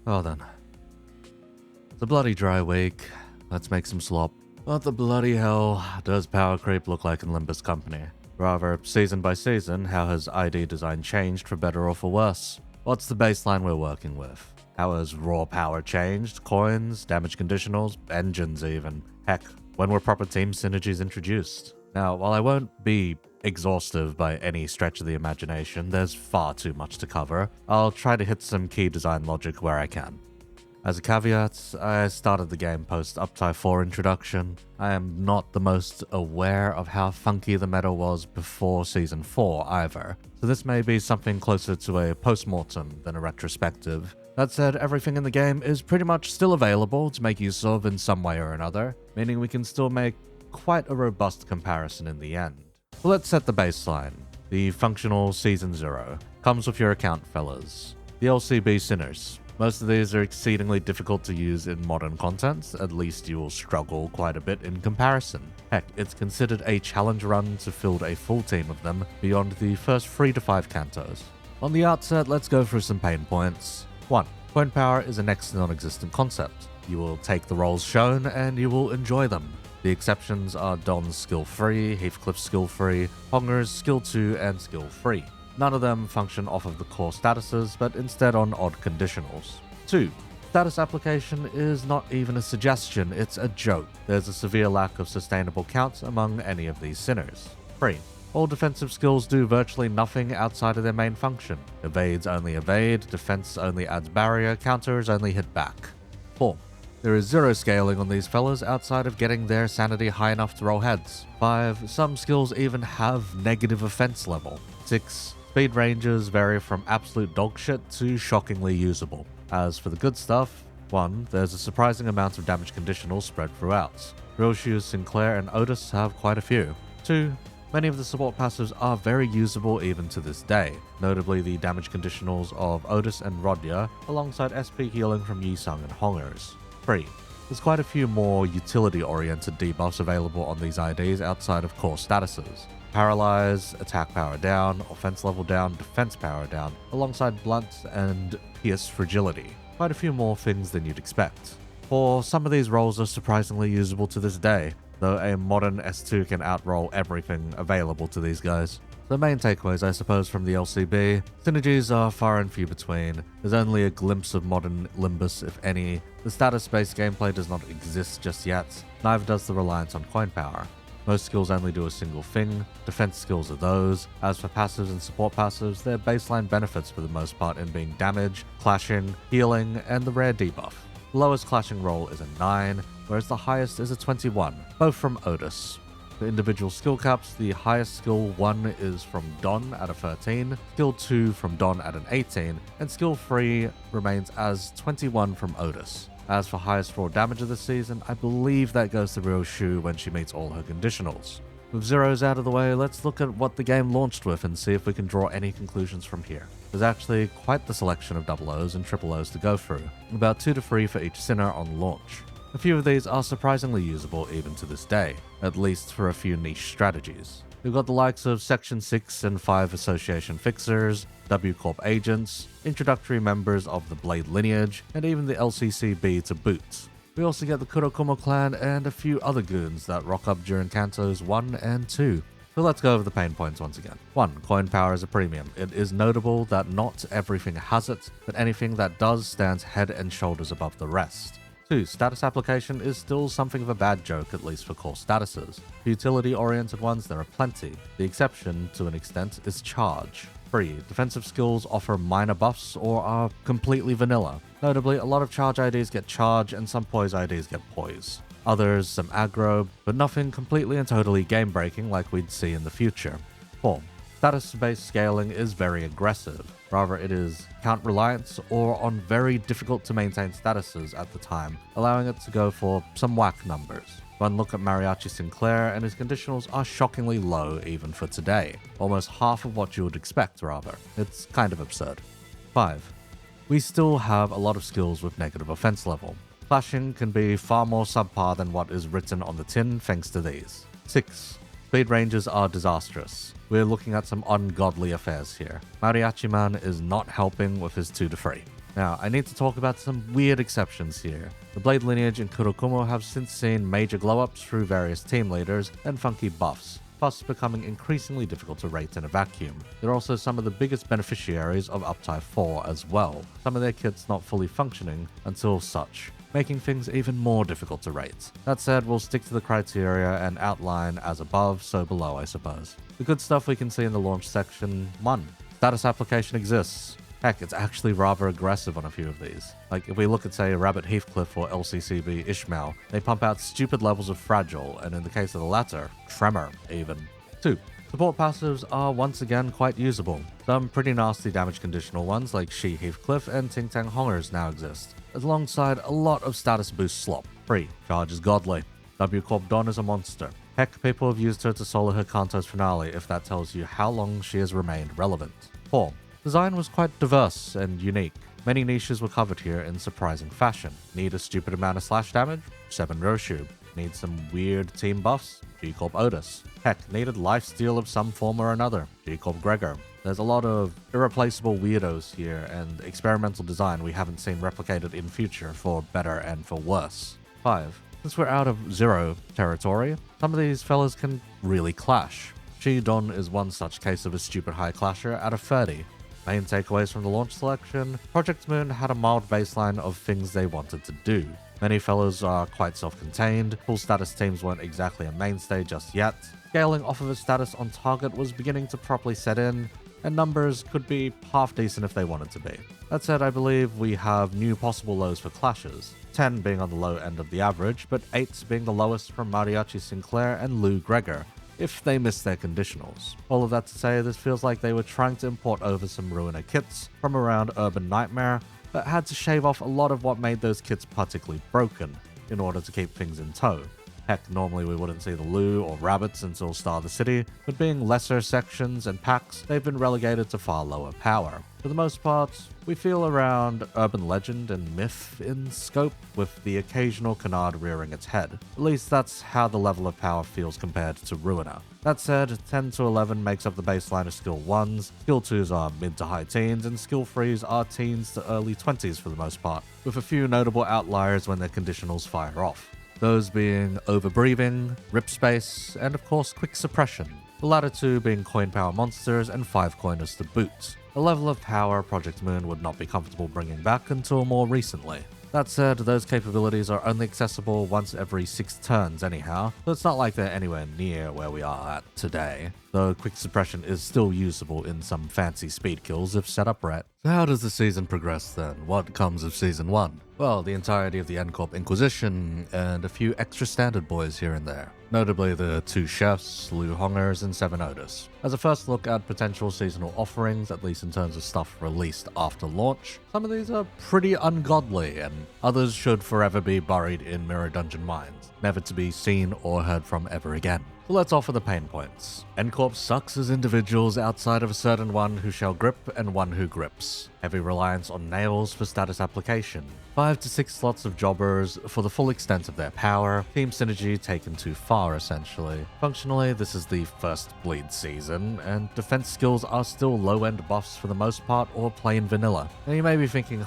Well then. It's a bloody dry week. Let's make some slop. What the bloody hell does power creep look like in Limbus company? Rather, season by season, how has ID design changed for better or for worse? What's the baseline we're working with? How has raw power changed? Coins, damage conditionals, engines even. Heck, when were proper team synergies introduced? Now, while I won't be exhaustive by any stretch of the imagination, there's far too much to cover. I'll try to hit some key design logic where I can. As a caveat, I started the game post Uptie 4 introduction. I am not the most aware of how funky the meta was before Season 4 either, so this may be something closer to a post-mortem than a retrospective. That said, everything in the game is pretty much still available to make use of in some way or another, meaning we can still make quite a robust comparison in the end. So let's set the baseline. The functional Season 0 comes with your account, fellas. The LCB Sinners. Most of these are exceedingly difficult to use in modern content, at least you will struggle quite a bit in comparison. Heck, it's considered a challenge run to field a full team of them beyond the first 3 to 5 cantos. On the outset, let's go through some pain points. 1. Coin power is a next to non-existent concept. You will take the roles shown and you will enjoy them. The exceptions are Don's skill-free, Heathcliff's skill-free, Honger's skill-2 and skill-free. None of them function off of the core statuses, but instead on odd conditionals. 2. Status application is not even a suggestion, it's a joke. There's a severe lack of sustainable counts among any of these sinners. 3. All defensive skills do virtually nothing outside of their main function. Evades only evade, defense only adds barrier, counters only hit back. 4. There is zero scaling on these fellas outside of getting their sanity high enough to roll heads. 5. Some skills even have negative offense level. 6. Speed ranges vary from absolute dogshit to shockingly usable. As for the good stuff, 1. There's a surprising amount of damage conditionals spread throughout. Real Shoes, Sinclair, and Otis have quite a few. 2. Many of the support passives are very usable even to this day, notably the damage conditionals of Otis and Rodya, alongside SP healing from Yisung and Hongers. 3. There's quite a few more utility-oriented debuffs available on these IDs outside of core statuses. Paralyze, attack power down, offense level down, defense power down, alongside blunt and pierce fragility. Quite a few more things than you'd expect. 4. Some of these roles are surprisingly usable to this day, though a modern S2 can outroll everything available to these guys. The main takeaways, I suppose, from the LCB: synergies are far and few between. There's only a glimpse of modern Limbus, if any. The status-based gameplay does not exist just yet, neither does the reliance on coin power. Most skills only do a single thing, defense skills are those. As for passives and support passives, they're baseline benefits for the most part in being damage, clashing, healing, and the rare debuff. The lowest clashing roll is a 9, whereas the highest is a 21, both from Otis. For individual skill caps, the highest skill 1 is from Don at a 13, skill 2 from Don at an 18, and skill 3 remains as 21 from Otis. As for highest raw damage of the season, I believe that goes to Real Shu when she meets all her conditionals. With zeros out of the way, let's look at what the game launched with and see if we can draw any conclusions from here. There's actually quite the selection of double O's and triple O's to go through, about 2 to 3 for each sinner on launch. A few of these are surprisingly usable even to this day, at least for a few niche strategies. We've got the likes of Section 6 and 5 Association Fixers, W Corp agents, introductory members of the Blade lineage, and even the LCCB to boot. We also get the Kurokumo clan and a few other goons that rock up during Cantos 1 and 2. So let's go over the pain points once again. 1. Coin power is a premium. It is notable that not everything has it, but anything that does stands head and shoulders above the rest. 2. Status application is still something of a bad joke, at least for core statuses. For utility-oriented ones, there are plenty. The exception, to an extent, is charge. 3. Defensive skills offer minor buffs or are completely vanilla. Notably, a lot of charge IDs get charge and some poise IDs get poise. Others, some aggro, but nothing completely and totally game-breaking like we'd see in the future. 4. Status-based scaling is very aggressive. Rather, it is count-reliant or on very difficult-to-maintain statuses at the time, allowing it to go for some whack numbers. One look at Mariachi Sinclair and his conditionals are shockingly low even for today. Almost half of what you would expect, rather. It's kind of absurd. 5. We still have a lot of skills with negative offense level. Clashing can be far more subpar than what is written on the tin thanks to these. 6. Speed ranges are disastrous. We're looking at some ungodly affairs here. Mariachi Man is not helping with his 2 to 3. Now, I need to talk about some weird exceptions here. The Blade lineage and Kurokumo have since seen major glow-ups through various team leaders and funky buffs, plus becoming increasingly difficult to rate in a vacuum. They're also some of the biggest beneficiaries of Uptype 4 as well, some of their kits not fully functioning until such, making things even more difficult to rate. That said, we'll stick to the criteria and outline as above, so below, I suppose. The good stuff we can see in the launch section: 1. Status application exists. Heck, it's actually rather aggressive on a few of these. Like, if we look at, say, Rabbit Heathcliff or LCCB Ishmael, they pump out stupid levels of Fragile, and in the case of the latter, Tremor, even. 2. Support passives are once again quite usable. Some pretty nasty damage conditional ones like Shi Heathcliff and Ting Tang Hongers now exist, alongside a lot of status boost slop. 3. Charge is godly. W Corp Dawn is a monster. Heck, people have used her to solo her Kanto's finale if that tells you how long she has remained relevant. 4. Design was quite diverse and unique. Many niches were covered here in surprising fashion. Need a stupid amount of slash damage? 7 Roshu. Need some weird team buffs? G-Corp Otis. Heck, needed lifesteal of some form or another? G-Corp Gregor. There's a lot of irreplaceable weirdos here and experimental design we haven't seen replicated in future for better and for worse. 5. Since we're out of Zero territory, some of these fellas can really clash. Shi Don is one such case of a stupid high clasher out of 30. Main takeaways from the launch selection: Project Moon had a mild baseline of things they wanted to do. Many fellows are quite self-contained, full status teams weren't exactly a mainstay just yet, scaling off of a status on target was beginning to properly set in, and numbers could be half decent if they wanted to be. That said, I believe we have new possible lows for clashes, 10 being on the low end of the average, but 8 being the lowest from Mariachi Sinclair and Lou Gregor, if they miss their conditionals. All of that to say, this feels like they were trying to import over some Ruiner kits from around Urban Nightmare, but had to shave off a lot of what made those kits particularly broken in order to keep things in tow. Heck, normally we wouldn't see the Lou or Rabbits until Star of the City, but being lesser sections and packs, they've been relegated to far lower power. For the most part, we feel around Urban Legend and Myth in scope, with the occasional Canard rearing its head. At least that's how the level of power feels compared to Ruiner. That said, 10 to 11 makes up the baseline of Skill 1s, Skill 2s are mid to high teens, and Skill 3s are teens to early 20s for the most part, with a few notable outliers when their conditionals fire off. Those being Overbreathing, Rip Space, and of course Quick Suppression. The latter two being coin power monsters and 5 coiners to boot. A level of power Project Moon would not be comfortable bringing back until more recently. That said, those capabilities are only accessible once every 6 turns anyhow, so it's not like they're anywhere near where we are at today, though Quick Suppression is still usable in some fancy speed kills if set up right. So how does the season progress then? What comes of Season 1? Well, the entirety of the N-Corp Inquisition, and a few extra standard boys here and there. Notably the 2 chefs, Lou Hongers, and 7 Otis. As a first look at potential seasonal offerings, at least in terms of stuff released after launch, some of these are pretty ungodly, and others should forever be buried in Mirror Dungeon mines, never to be seen or heard from ever again. So let's offer the pain points. N-Corp sucks as individuals outside of a certain one who shall grip and one who grips. Heavy reliance on nails for status application. 5 to 6 slots of jobbers for the full extent of their power. Team synergy taken too far, essentially. Functionally, this is the first bleed season, and defense skills are still low-end buffs for the most part or plain vanilla. Now you may be thinking,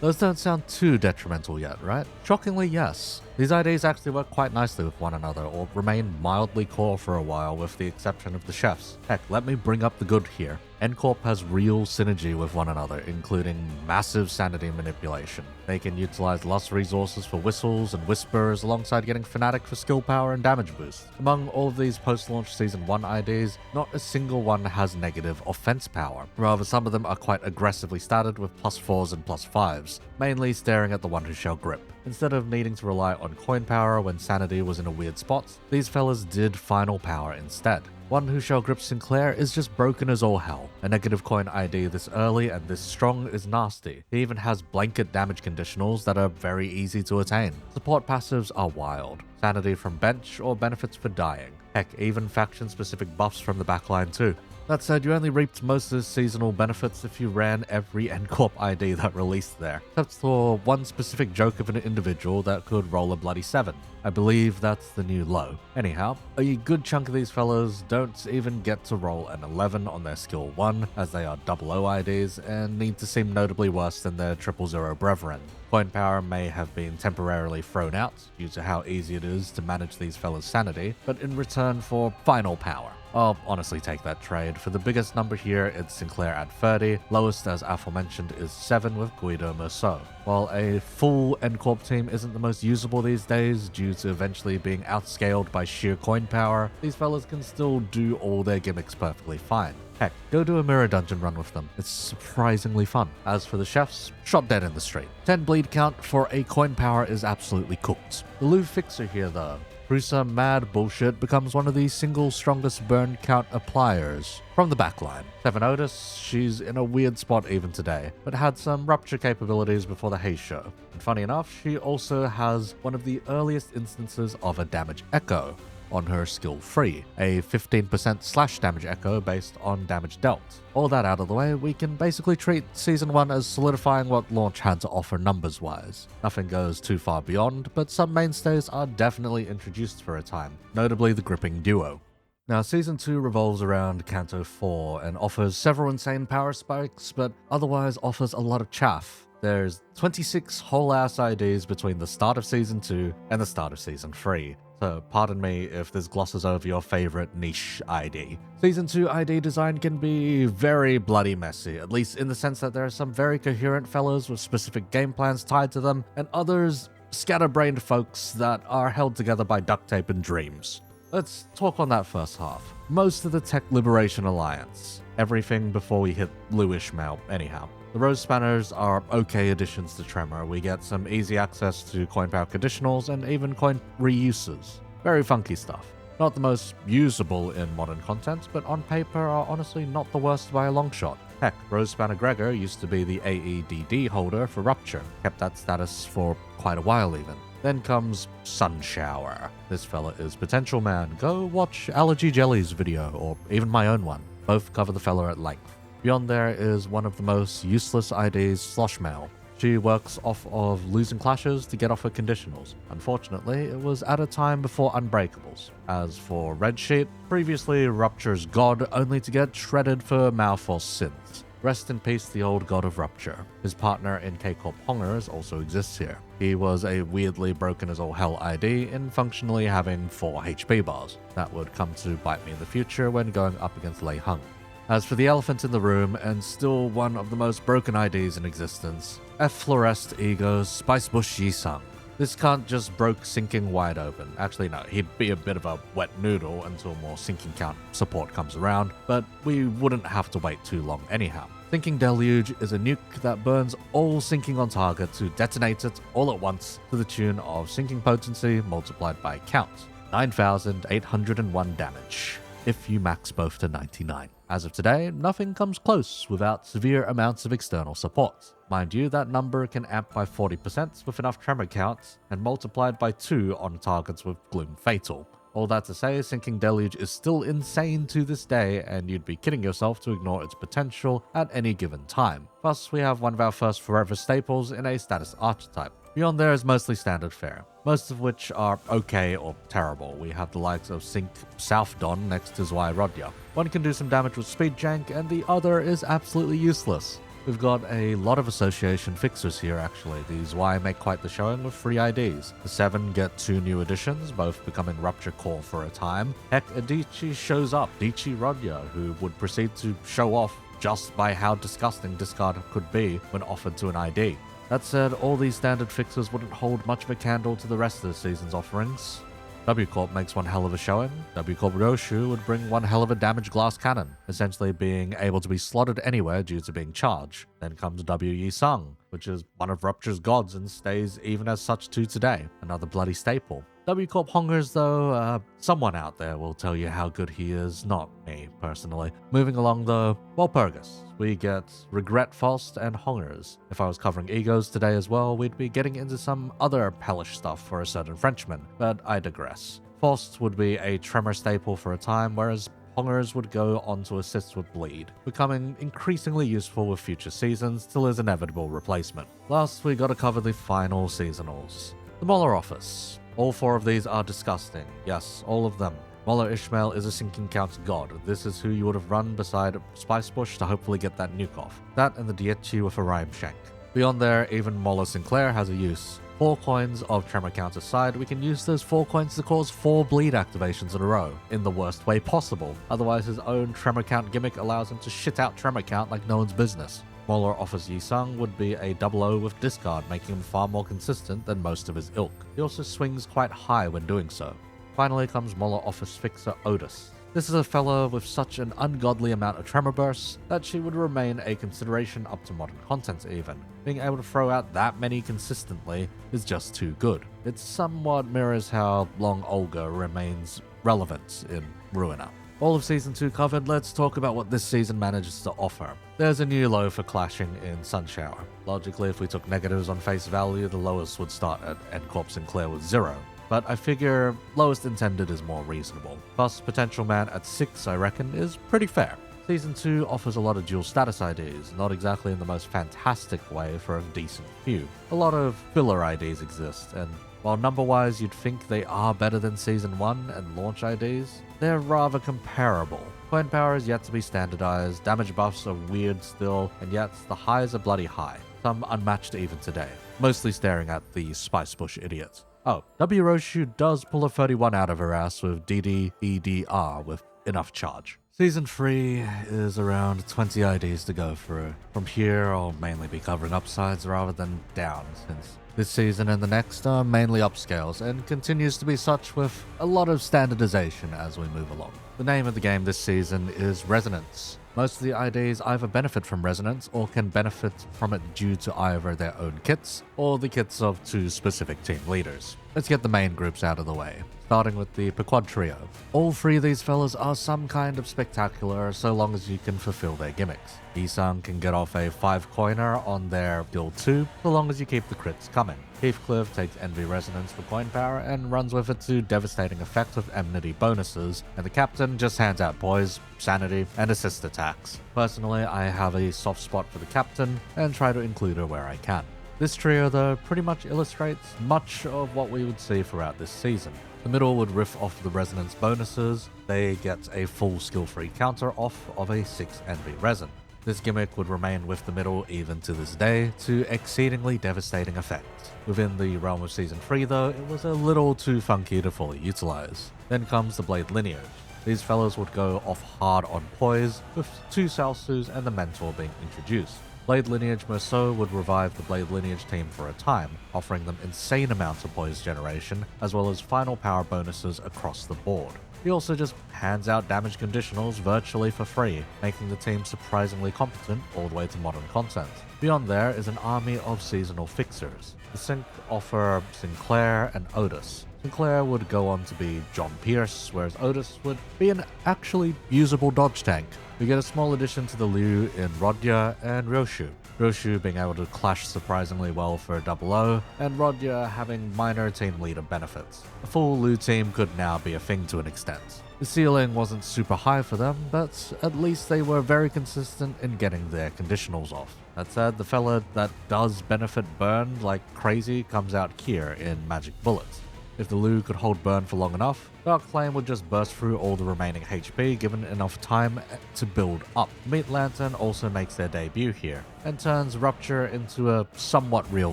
those don't sound too detrimental yet, right? Shockingly, yes. These IDs actually work quite nicely with one another, or remain mildly core for a while with the exception of the chefs. Heck, let me bring up the good here. N-Corp has real synergy with one another, including massive sanity manipulation. They can utilize Lust resources for whistles and whispers, alongside getting Fnatic for skill power and damage boost. Among all of these post-launch Season 1 IDs, not a single one has negative offense power. Rather, some of them are quite aggressively statted with +4s and +5s, mainly staring at the one who shall grip. Instead of needing to rely on coin power when sanity was in a weird spot, these fellas did final power instead. One who shall grip Sinclair is just broken as all hell. A negative coin ID this early and this strong is nasty. He even has blanket damage conditionals that are very easy to attain. Support passives are wild. Sanity from bench or benefits for dying. Heck, even faction-specific buffs from the backline too. That said, you only reaped most of the seasonal benefits if you ran every NCorp ID that released there, except for one specific joke of an individual that could roll a bloody 7. I believe that's the new low. Anyhow, a good chunk of these fellows don't even get to roll an 11 on their skill 1, as they are 00 IDs and need to seem notably worse than their 000 brethren. Coin power may have been temporarily thrown out due to how easy it is to manage these fellas' sanity, but in return for final power. I'll honestly take that trade. For the biggest number here, it's Sinclair at 30, lowest as aforementioned is 7 with Guido Merceau. While a full NCorp team isn't the most usable these days due to eventually being outscaled by sheer coin power, these fellas can still do all their gimmicks perfectly fine. Heck, go do a mirror dungeon run with them. It's surprisingly fun. As for the chefs, shot dead in the street. 10 bleed count for a coin power is absolutely cooked. The Louvre fixer here though, through some mad bullshit, becomes one of the single strongest burn count appliers from the backline. 7 Otis, she's in a weird spot even today, but had some rupture capabilities before the Hay show. And funny enough, she also has one of the earliest instances of a damage echo on her skill 3, a 15% slash damage echo based on damage dealt. All that out of the way, we can basically treat Season 1 as solidifying what launch had to offer numbers wise. Nothing goes too far beyond, but some mainstays are definitely introduced for a time, notably the gripping duo. Now, Season 2 revolves around Canto 4 and offers several insane power spikes, but otherwise offers a lot of chaff. There's 26 whole-ass IDs between the start of Season 2 and the start of Season 3. So pardon me if this glosses over your favorite niche ID. Season 2 ID design can be very bloody messy, at least in the sense that there are some very coherent fellows with specific game plans tied to them, and others scatterbrained folks that are held together by duct tape and dreams. Let's talk on that first half. Most of the Tech Liberation Alliance. Everything before we hit Lou Ishmael, anyhow. The Rose Spanners are okay additions to Tremor. We get some easy access to coin power conditionals and even coin reuses. Very funky stuff. Not the most usable in modern content, but on paper are honestly not the worst by a long shot. Heck, Rose Spanner Gregor used to be the AEDD holder for Rupture. Kept that status for quite a while even. Then comes Sunshower. This fella is Potential Man. Go watch Allergy Jelly's video, or even my own one. Both cover the fella at length. Beyond there is one of the most useless IDs, Sloshmail. She works off of losing clashes to get off her conditionals. Unfortunately, it was at a time before Unbreakables. As for Red Sheet, previously Rupture's god, only to get shredded for Malforce sins. Rest in peace, the old god of Rupture. His partner in K-Corp Hongers also exists here. He was a weirdly broken as all hell ID in functionally having 4 HP bars. That would come to bite me in the future when going up against Lei Hung. As for the elephant in the room, and still one of the most broken IDs in existence, F. Florest Ego's Spicebush Yisung. This can't just broke sinking wide open. Actually, no, he'd be a bit of a wet noodle until more sinking count support comes around, but we wouldn't have to wait too long anyhow. Sinking Deluge is a nuke that burns all sinking on target to detonate it all at once to the tune of sinking potency multiplied by count. 9,801 damage, if you max both to 99. As of today, nothing comes close without severe amounts of external support. Mind you, that number can amp by 40% with enough tremor counts, and multiplied by 2 on targets with Gloom Fatal. All that to say, Sinking Deluge is still insane to this day, and you'd be kidding yourself to ignore its potential at any given time. Plus, we have one of our first forever staples in a status archetype. Beyond there is mostly standard fare, most of which are okay or terrible. We have the likes of Sink South Don next to Zwei Rodya. One can do some damage with speed jank, and the other is absolutely useless. We've got a lot of association fixers here actually. The Zwei make quite the showing with 3 IDs. The 7 get 2 new additions, both becoming Rupture Core for a time. Heck, Adichie shows up, Dichi Rodya, who would proceed to show off just by how disgusting discard could be when offered to an ID. That said, all these standard fixers wouldn't hold much of a candle to the rest of the season's offerings. W-Corp makes one hell of a showing. W-Corp Roshu would bring one hell of a damage glass cannon, essentially being able to be slotted anywhere due to being charged. Then comes W Yi-Sung, which is one of Rupture's gods and stays even as such to today, another bloody staple. W-Corp Hongers, though, someone out there will tell you how good he is, not me, personally. Moving along, though, Walpurgis. We get Regret Faust and Hongers. If I was covering egos today as well, we'd be getting into some other hellish stuff for a certain Frenchman, but I digress. Faust would be a Tremor staple for a time, whereas Hongers would go on to assist with bleed, becoming increasingly useful with future seasons till his inevitable replacement. Last, we gotta cover the final seasonals. The Molar Office. All 4 of these are disgusting. Yes, all of them. Molar Ishmael is a sinking count god. This is who you would have run beside Spice Bush to hopefully get that nuke off. That and the Dietchi with a rhyme shank. Beyond there, even Molar Sinclair has a use. 4 coins of Tremor Count aside, we can use those 4 coins to cause 4 bleed activations in a row, in the worst way possible. Otherwise, his own Tremor Count gimmick allows him to shit out Tremor Count like no one's business. Molar Office Yi Sung would be a 00 with discard, making him far more consistent than most of his ilk. He also swings quite high when doing so. Finally comes Molar Office Fixer Otis. This is a fella with such an ungodly amount of tremor bursts that she would remain a consideration up to modern content even. Being able to throw out that many consistently is just too good. It somewhat mirrors how Long Olga remains relevant in Ruiner. All of Season 2 covered, let's talk about what this season manages to offer. There's a new low for clashing in Sunshower. Logically, if we took negatives on face value, the lowest would start at Endcorp Sinclair with 0. But I figure lowest intended is more reasonable. Plus, Potential Man at 6, I reckon, is pretty fair. Season 2 offers a lot of dual status IDs, not exactly in the most fantastic way for a decent few. A lot of filler IDs exist, and while number-wise you'd think they are better than Season 1 and launch IDs, they're rather comparable. Coin power is yet to be standardized, damage buffs are weird still, and yet the highs are bloody high, some unmatched even today, mostly staring at the Spice Bush idiots. Oh, W. Roshu does pull a 31 out of her ass with DDEDR with enough charge. Season 3 is around 20 IDs to go through. From here, I'll mainly be covering upsides rather than downs, since this season and the next are mainly upscales, and continues to be such with a lot of standardization as we move along. The name of the game this season is Resonance. Most of the IDs either benefit from Resonance or can benefit from it due to either their own kits or the kits of 2 specific team leaders. Let's get the main groups out of the way, starting with the Pequod Trio. All 3 of these fellas are some kind of spectacular so long as you can fulfill their gimmicks. Yi-Sung can get off a 5-coiner on their Guild 2 so long as you keep the crits coming. Heathcliff takes Envy Resonance for coin power and runs with it to devastating effect with enmity bonuses, and the captain just hands out poise, sanity, and assist attacks. Personally, I have a soft spot for the captain and try to include her where I can. This trio though pretty much illustrates much of what we would see throughout this season. The middle would riff off the resonance bonuses, they get a full skill-free counter off of a 6 Envy Resin. This gimmick would remain with the middle even to this day, to exceedingly devastating effect. Within the realm of Season 3 though, it was a little too funky to fully utilize. Then comes the Blade Lineage. These fellows would go off hard on poise, with 2 Salsus and the Mentor being introduced. Blade Lineage Merceau would revive the Blade Lineage team for a time, offering them insane amounts of poise generation, as well as final power bonuses across the board. He also just hands out damage conditionals virtually for free, making the team surprisingly competent all the way to modern content. Beyond there is an army of seasonal fixers. The Sync offer Sinclair and Otis. Sinclair would go on to be John Pierce, whereas Otis would be an actually usable dodge tank. We get a small addition to the Liu in Rodya and Roshu. Roshu being able to clash surprisingly well for 00, and Rodya having minor team leader benefits. A full Liu team could now be a thing to an extent. The ceiling wasn't super high for them, but at least they were very consistent in getting their conditionals off. That said, the fella that does benefit burn like crazy comes out here in Magic Bullets. If the Liu could hold burn for long enough, Dark Flame would just burst through all the remaining HP given enough time to build up. Meat Lantern also makes their debut here, and turns Rupture into a somewhat real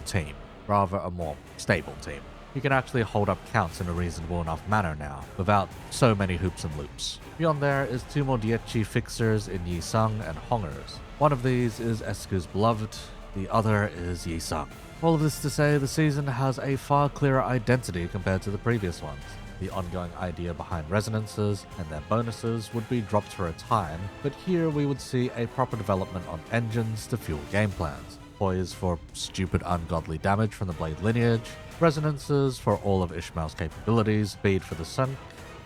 team, rather a more stable team. You can actually hold up counts in a reasonable enough manner now, without so many hoops and loops. Beyond there is 2 more Dietchi fixers in Yi Sung and Hongers. One of these is Esku's beloved, the other is Yi Sung. All of this to say, the season has a far clearer identity compared to the previous ones. The ongoing idea behind resonances and their bonuses would be dropped for a time, but here we would see a proper development on engines to fuel game plans. Poise for stupid ungodly damage from the Blade Lineage, resonances for all of Ishmael's capabilities, speed for the Sunk,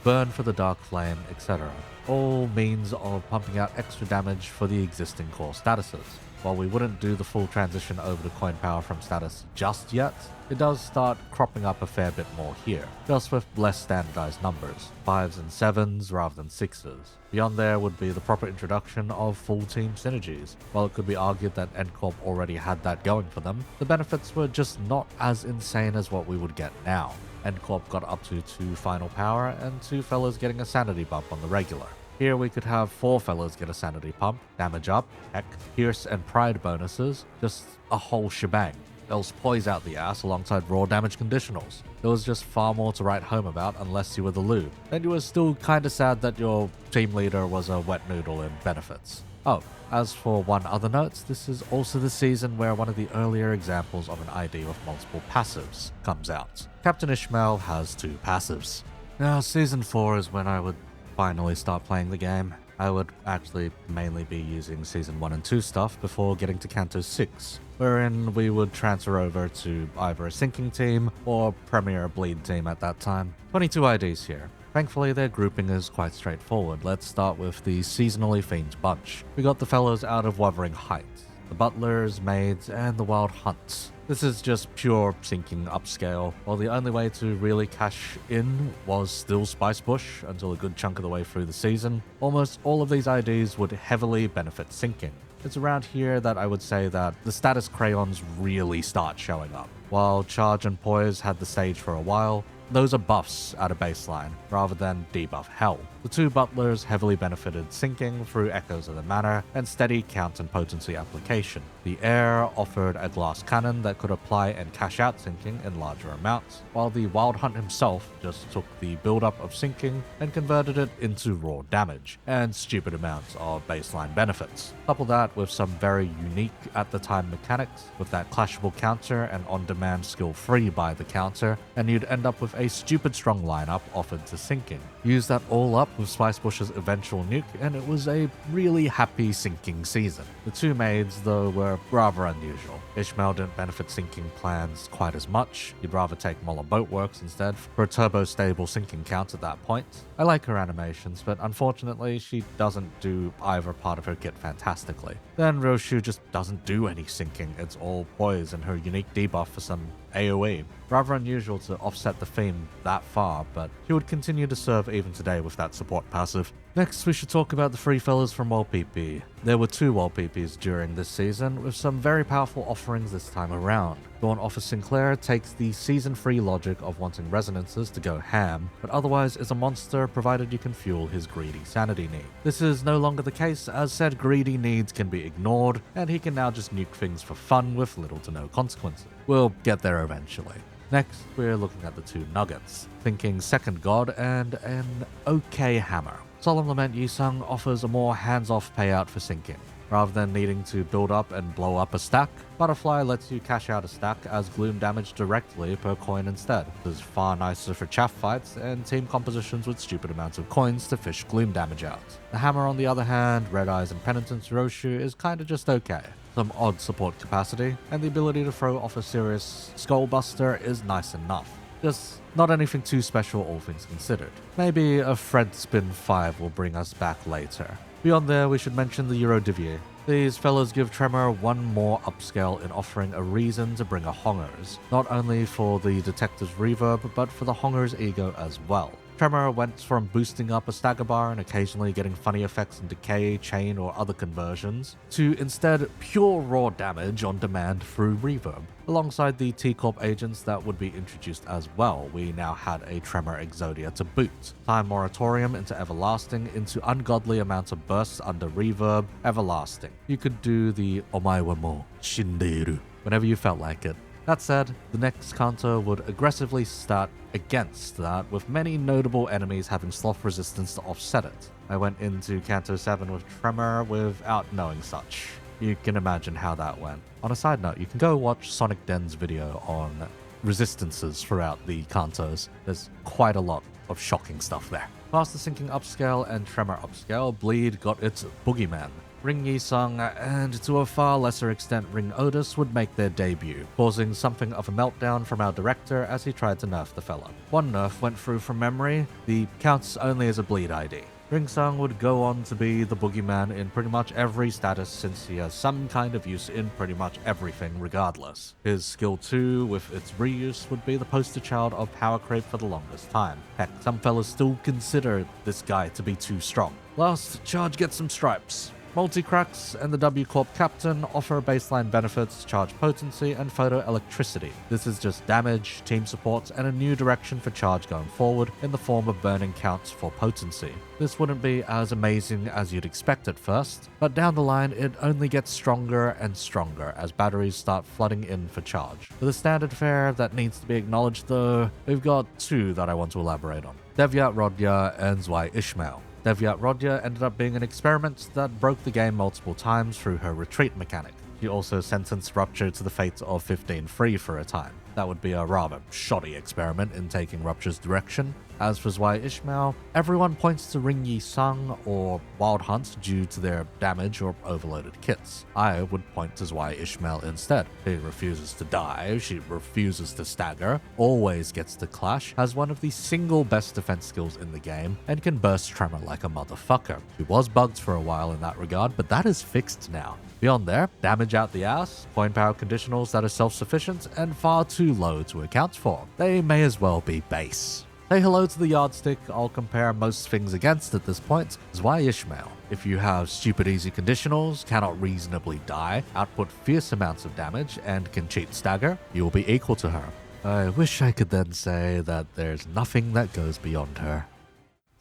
burn for the Dark Flame, etc. All means of pumping out extra damage for the existing core statuses. while we wouldn't do the full transition over to coin power from status just yet, it does start cropping up a fair bit more here, just with less standardized numbers, 5s and 7s rather than 6s. Beyond there would be the proper introduction of full team synergies. While it could be argued that NCorp already had that going for them, the benefits were just not as insane as what we would get now. NCorp got up to 2 final power and 2 fellas getting a sanity bump on the regular. Here we could have 4 fellas get a sanity pump, damage up, heck, pierce and pride bonuses, just a whole shebang. Else poise out the ass alongside raw damage conditionals. There was just far more to write home about unless you were the lube, and you were still kinda sad that your team leader was a wet noodle in benefits. Oh, as for one other note, this is also the season where one of the earlier examples of an ID with multiple passives comes out. Captain Ishmael has 2 passives. Now, Season 4 is when I would finally start playing the game. I would actually mainly be using Season 1 and 2 stuff before getting to Canto 6, wherein we would transfer over to either a sinking team or Premier Bleed team at that time. 22 IDs here. Thankfully, their grouping is quite straightforward. Let's start with the seasonally Fiend bunch. We got the fellows out of Wuthering Heights, the butlers, maids, and the wild hunts. This is just pure sinking upscale, while the only way to really cash in was still Spice Bush until a good chunk of the way through the season. Almost all of these IDs would heavily benefit sinking. It's around here that I would say that the status crayons really start showing up. While Charge and Poise had the stage for a while, those are buffs at a baseline, rather than debuff hell. The 2 butlers heavily benefited sinking through Echoes of the Manor and steady count and potency application. The heir offered a glass cannon that could apply and cash out sinking in larger amounts, while the Wild Hunt himself just took the build-up of sinking and converted it into raw damage, and stupid amounts of baseline benefits. Couple that with some very unique at the time mechanics, with that clashable counter and on-demand skill free by the counter, and you'd end up with a stupid strong lineup offered to sinking. Use that all up with Spice Bush's eventual nuke, and it was a really happy sinking season. The 2 maids, though, were rather unusual. Ishmael didn't benefit sinking plans quite as much. He'd rather take Mola Boatworks instead for a turbo-stable sinking count at that point. I like her animations, but unfortunately, she doesn't do either part of her kit fantastically. Then Roshu just doesn't do any sinking. It's all poise and her unique debuff for some AoE. Rather unusual to offset the theme that far, but he would continue to serve even today with that support passive. Next, we should talk about the 3 fellas from WallPP. There were 2 WallPPs during this season, with some very powerful offerings this time around. Dawn Officer Sinclair takes the Season 3 logic of wanting resonances to go ham, but otherwise is a monster provided you can fuel his greedy sanity need. This is no longer the case, as said greedy needs can be ignored, and he can now just nuke things for fun with little to no consequences. We'll get there eventually. Next, we're looking at the 2 nuggets, thinking Second God and an okay hammer. Solemn Lament Yisung offers a more hands-off payout for sinking. Rather than needing to build up and blow up a stack, Butterfly lets you cash out a stack as gloom damage directly per coin instead. This is far nicer for chaff fights and team compositions with stupid amounts of coins to fish gloom damage out. The hammer on the other hand, Red Eyes and Penitence Roshu is kinda just okay. Some odd support capacity, and the ability to throw off a serious Skullbuster is nice enough. Just not anything too special all things considered. Maybe a Fred Spin 5 will bring us back later. Beyond there, we should mention the Eurodivier. These fellows give Tremor one more upscale in offering a reason to bring a Hongers, not only for the Detective's reverb, but for the Honger's ego as well. Tremor went from boosting up a stagger bar and occasionally getting funny effects in decay, chain, or other conversions, to instead pure raw damage on demand through reverb. Alongside the T-Corp agents that would be introduced as well, we now had a Tremor Exodia to boot. Time Moratorium into Everlasting into ungodly amounts of bursts under reverb, Everlasting. You could do the Omae wa mo shinderu whenever you felt like it. That said, the next canto would aggressively start against that, with many notable enemies having sloth resistance to offset it. I went into Canto 7 with Tremor without knowing such. You can imagine how that went. On a side note, you can go watch Sonic Den's video on resistances throughout the cantos. There's quite a lot of shocking stuff there. Past the Sinking upscale and Tremor upscale, Bleed got its Boogeyman. Ring Yisung and to a far lesser extent Ring Otis would make their debut, causing something of a meltdown from our director as he tried to nerf the fella. One nerf went through from memory, the counts only as a Bleed ID. Ringsung would go on to be the boogeyman in pretty much every status since he has some kind of use in pretty much everything regardless. His skill 2 with its reuse would be the poster child of power creep for the longest time. Heck, some fellas still consider this guy to be too strong. Last, Charge gets some stripes. Multi-Cracks and the W Corp Captain offer baseline benefits, charge potency, and photo electricity. This is just damage, team support, and a new direction for Charge going forward in the form of burning counts for potency. This wouldn't be as amazing as you'd expect at first, but down the line it only gets stronger and stronger as batteries start flooding in for Charge. For the standard fare that needs to be acknowledged though, we've got two that I want to elaborate on. Devyat Rodya and Zwei Ishmael. Devyat Rodya ended up being an experiment that broke the game multiple times through her retreat mechanic. She also sentenced Rupture to the fate of 15 free for a time. That would be a rather shoddy experiment in taking Rupture's direction. As for Zwei Ishmael, everyone points to Ring Yi Sung or Wild Hunt due to their damage or overloaded kits. I would point to Zwei Ishmael instead. She refuses to die, she refuses to stagger, always gets to clash, has one of the single best defense skills in the game, and can burst tremor like a motherfucker. She was bugged for a while in that regard, but that is fixed now. Beyond there, damage out the ass, point power conditionals that are self-sufficient and far too low to account for. They may as well be base. Say hello to the yardstick I'll compare most things against at this point, Zwei Ishmael. If you have stupid easy conditionals, cannot reasonably die, output fierce amounts of damage, and can cheat stagger, you will be equal to her. I wish I could then say that there's nothing that goes beyond her.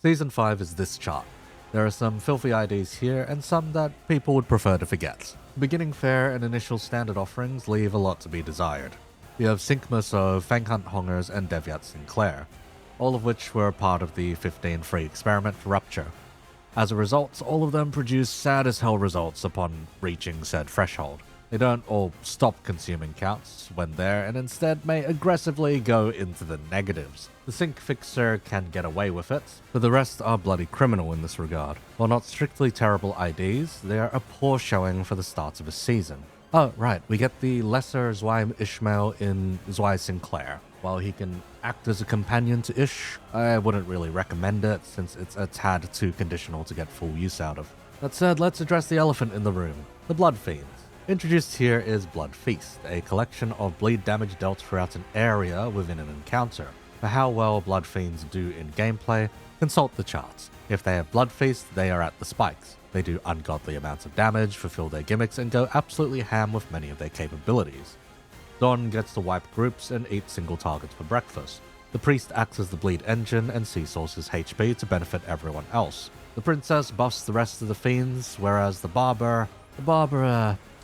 Season 5 is this chart. There are some filthy IDs here and some that people would prefer to forget. Beginning fare and initial standard offerings leave a lot to be desired. We have Syncmus of Fanghunt Hongers and Devyat Sinclair, all of which were part of the 15 free experiment for Rupture. As a result, all of them produce sad as hell results upon reaching said threshold. They don't all stop consuming counts when there and instead may aggressively go into the negatives. The Sync Fixer can get away with it, but the rest are bloody criminal in this regard. While not strictly terrible IDs, they are a poor showing for the start of a season. Oh, right, we get the lesser Zwei Ishmael in Zwei Sinclair. While he can act as a companion to Ish, I wouldn't really recommend it since it's a tad too conditional to get full use out of. That said, let's address the elephant in the room, the Blood Fiends. Introduced here is Blood Feast, a collection of bleed damage dealt throughout an area within an encounter. For how well Blood Fiends do in gameplay, consult the charts. If they have Blood Feast, they are at the spikes. They do ungodly amounts of damage, fulfill their gimmicks, and go absolutely ham with many of their capabilities. Dawn gets to wipe groups and eat single targets for breakfast. The Priest acts as the bleed engine and seesaws HP to benefit everyone else. The Princess buffs the rest of the Fiends, whereas the Barber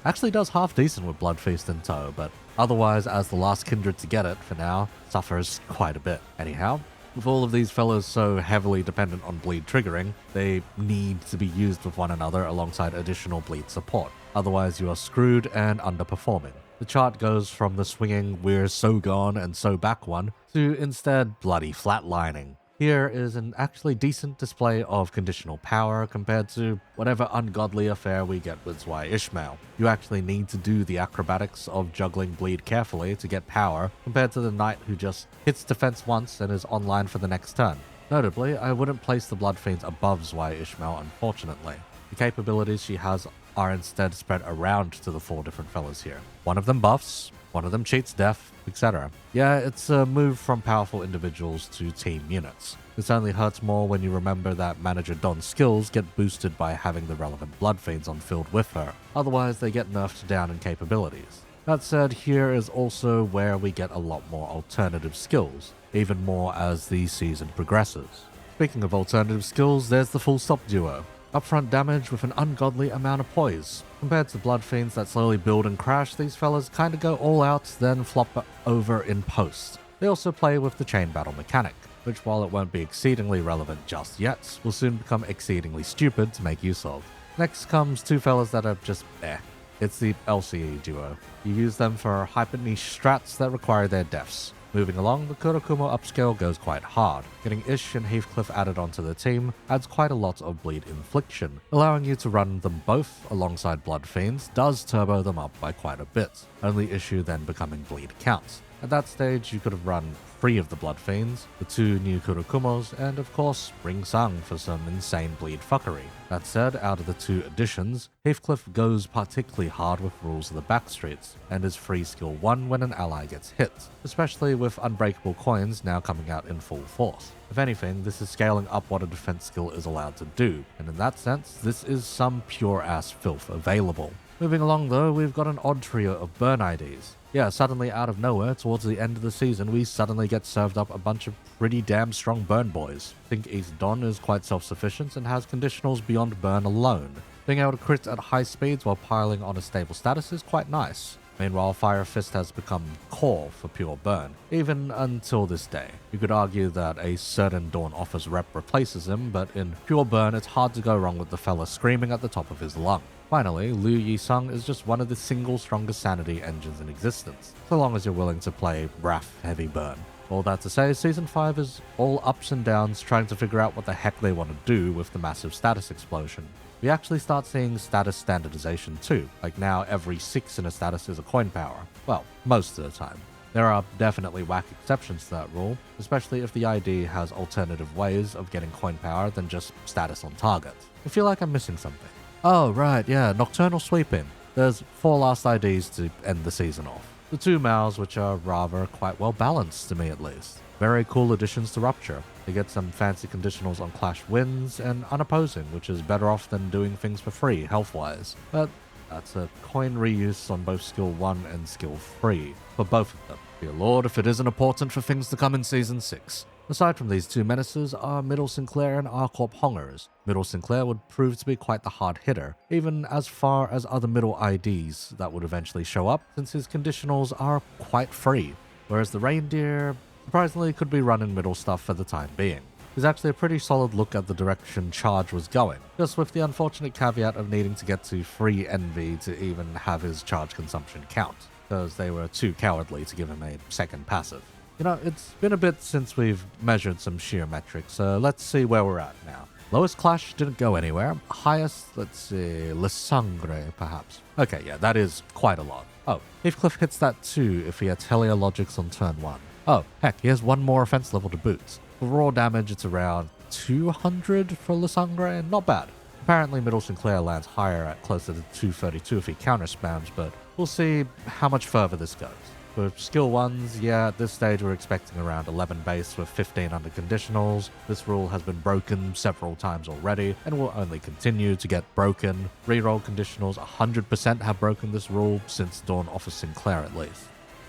actually does half decent with Blood Feast in tow, but otherwise, as the last kindred to get it, for now, suffers quite a bit. Anyhow, with all of these fellows so heavily dependent on bleed triggering, they need to be used with one another alongside additional bleed support. Otherwise, you are screwed and underperforming. The chart goes from the swinging "we're so gone and so back" one to instead bloody flatlining. Here is an actually decent display of conditional power compared to whatever ungodly affair we get with Zwei Ishmael. You actually need to do the acrobatics of juggling bleed carefully to get power compared to the knight who just hits defense once and is online for the next turn. Notably, I wouldn't place the Blood Fiends above Zwei Ishmael, unfortunately. The capabilities she has are instead spread around to the 4 different fellas here. One of them buffs, one of them cheats death, etc. Yeah, it's a move from powerful individuals to team units. This only hurts more when you remember that Manager Don's skills get boosted by having the relevant Blood Fiends on field with her. Otherwise, they get nerfed down in capabilities. That said, here is also where we get a lot more alternative skills, even more as the season progresses. Speaking of alternative skills, there's the Full Stop duo. Upfront damage with an ungodly amount of poise. Compared to Blood Fiends that slowly build and crash, these fellas kinda go all out, then flop over in post. They also play with the chain battle mechanic, which while it won't be exceedingly relevant just yet, will soon become exceedingly stupid to make use of. Next comes 2 fellas that are just eh. It's the LCE duo. You use them for hyper niche strats that require their deaths. Moving along, the Kurokumo upscale goes quite hard. Getting Ish and Heathcliff added onto the team adds quite a lot of bleed infliction. Allowing you to run them both alongside Blood Fiends does turbo them up by quite a bit, only issue then becoming bleed counts. At that stage, you could have run 3 of the Blood Fiends, the 2 new Kurokumos, and of course, Ring Sang for some insane bleed fuckery. That said, out of the 2 additions, Heathcliff goes particularly hard with rules of the backstreets, and is free skill 1 when an ally gets hit, especially with Unbreakable Coins now coming out in full force. If anything, this is scaling up what a defense skill is allowed to do, and in that sense, this is some pure-ass filth available. Moving along though, we've got an odd trio of burn IDs. Yeah, suddenly out of nowhere, towards the end of the season, we suddenly get served up a bunch of pretty damn strong burn boys. I think East Don is quite self-sufficient and has conditionals beyond burn alone. Being able to crit at high speeds while piling on a stable status is quite nice. Meanwhile, Fire Fist has become core for pure burn, even until this day. You could argue that a certain Dawn Office rep replaces him, but in pure burn it's hard to go wrong with the fella screaming at the top of his lung. Finally, Liu Yisung is just one of the single strongest sanity engines in existence, so long as you're willing to play Wrath heavy burn. All that to say, Season 5 is all ups and downs trying to figure out what the heck they want to do with the massive status explosion. We actually start seeing status standardization too, like now every 6 in a status is a coin power. Well, most of the time. There are definitely whack exceptions to that rule, especially if the ID has alternative ways of getting coin power than just status on target. I feel like I'm missing something. Oh, right, yeah, Nocturnal Sweeping. There's 4 last IDs to end the season off. The 2 Maos, which are rather quite well balanced to me at least. Very cool additions to Rupture. They get some fancy conditionals on Clash Wins and Unopposing, which is better off than doing things for free, health-wise. But that's a coin reuse on both Skill 1 and Skill 3, for both of them. Dear Lord, if it isn't important for things to come in Season 6. Aside from these 2 menaces are Middle Sinclair and R-Corp Hongers. Middle Sinclair would prove to be quite the hard hitter, even as far as other middle IDs that would eventually show up, since his conditionals are quite free, whereas the Reindeer surprisingly could be running middle stuff for the time being. It's actually a pretty solid look at the direction Charge was going, just with the unfortunate caveat of needing to get to free Envy to even have his charge consumption count, because they were too cowardly to give him a second passive. You know, it's been a bit since we've measured some sheer metrics, so let's see where we're at now. Lowest Clash didn't go anywhere. Highest, let's see, Le Sangre, perhaps. Okay, yeah, that is quite a lot. Oh, Heathcliff hits that too if he had Teleologics on turn 1. Oh, heck, he has 1 more offense level to boot. For raw damage, it's around 200 for Le Sangre, not bad. Apparently, Middle Sinclair lands higher at closer to 232 if he counter spams, but we'll see how much further this goes. For skill 1s, yeah, at this stage we're expecting around 11 base with 15 under conditionals. This rule has been broken several times already and will only continue to get broken. Reroll conditionals 100% have broken this rule since Dawn Office Sinclair at least.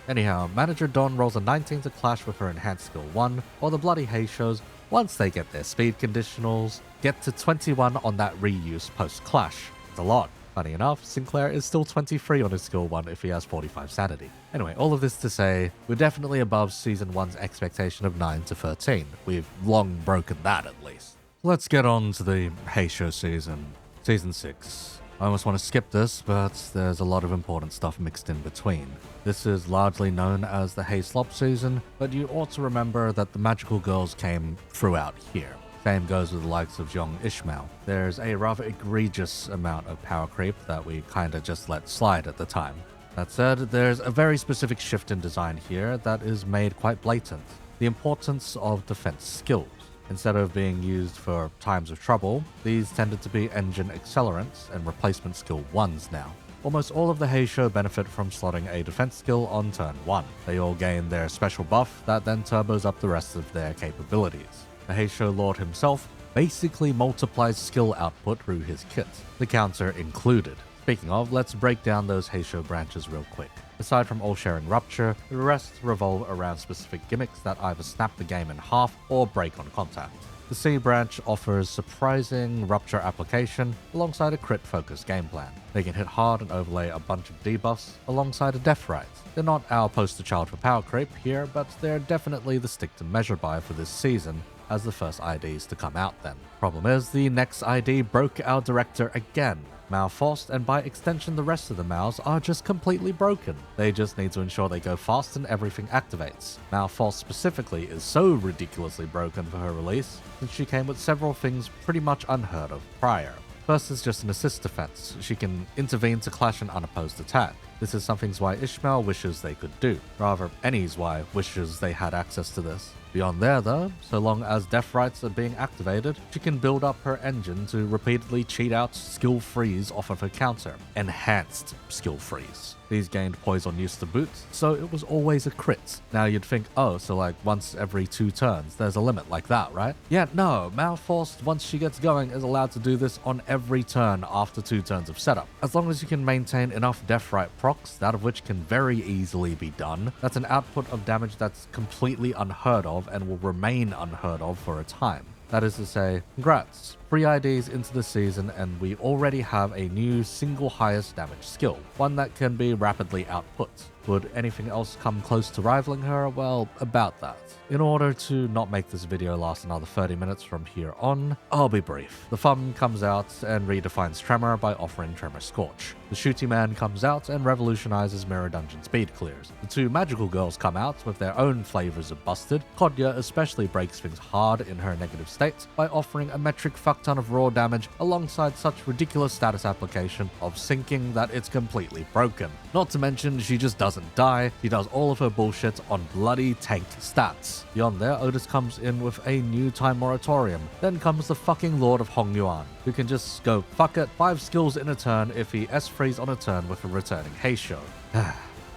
Anyhow, Manager Dawn rolls a 19 to clash with her enhanced skill 1, while the Bloody Heishos, once they get their speed conditionals, get to 21 on that reuse post-clash. It's a lot. Funny enough, Sinclair is still 23 on his skill 1 if he has 45 sanity. Anyway, all of this to say, we're definitely above Season 1's expectation of 9 to 13. We've long broken that at least. Let's get on to the Heisho season. Season 6. I almost want to skip this, but there's a lot of important stuff mixed in between. This is largely known as the Hayslop season, but you ought to remember that the magical girls came throughout here. Same goes with the likes of Jong Ishmael. There's a rather egregious amount of power creep that we kinda just let slide at the time. That said, there's a very specific shift in design here that is made quite blatant. The importance of defense skills. Instead of being used for times of trouble, these tended to be engine accelerants and replacement skill 1s now. Almost all of the Heisho benefit from slotting a defense skill on turn 1. They all gain their special buff that then turbos up the rest of their capabilities. The Heisho Lord himself basically multiplies skill output through his kit, the counter included. Speaking of, let's break down those Heisho branches real quick. Aside from all sharing Rupture, the rest revolve around specific gimmicks that either snap the game in half or break on contact. The C branch offers surprising Rupture application alongside a crit-focused game plan. They can hit hard and overlay a bunch of debuffs alongside a death right. They're not our poster child for power creep here, but they're definitely the stick to measure by for this season, as the first IDs to come out then. Problem is, the next ID broke our director again. Mao Faust, and by extension the rest of the Maos, are just completely broken. They just need to ensure they go fast and everything activates. Mao Faust specifically is so ridiculously broken for her release, since she came with several things pretty much unheard of prior. First is just an assist defense. She can intervene to clash an unopposed attack. This is something Zwei Ishmael wishes they could do. Rather, any Zwei wishes they had access to this. Beyond there though, so long as death rights are being activated, she can build up her engine to repeatedly cheat out skill freeze off of her counter. Enhanced skill freeze. These gained poison use to boot, so it was always a crit. Now you'd think, oh, so like once every 2 turns, there's a limit like that, right? Yeah, no, Malforced, once she gets going, is allowed to do this on every turn after 2 turns of setup. As long as you can maintain enough death right procs, that of which can very easily be done, that's an output of damage that's completely unheard of and will remain unheard of for a time. That is to say, congrats. 3 IDs into the season and we already have a new single highest damage skill, one that can be rapidly output. Would anything else come close to rivaling her? Well, about that. In order to not make this video last another 30 minutes from here on, I'll be brief. The Fum comes out and redefines Tremor by offering Tremor Scorch. The Shooty Man comes out and revolutionizes Mirror Dungeon speed clears. The 2 magical girls come out with their own flavors of busted. Kodya especially breaks things hard in her negative state by offering a metric fuckton of raw damage alongside such ridiculous status application of sinking that it's completely broken. Not to mention, she just doesn't die, she does all of her bullshit on bloody tanked stats. Beyond there, Otis comes in with a new time moratorium. Then comes the fucking Lord of Hongyuan, who can just go fuck it, 5 skills in a turn if he S-freeze on a turn with a returning Heisho.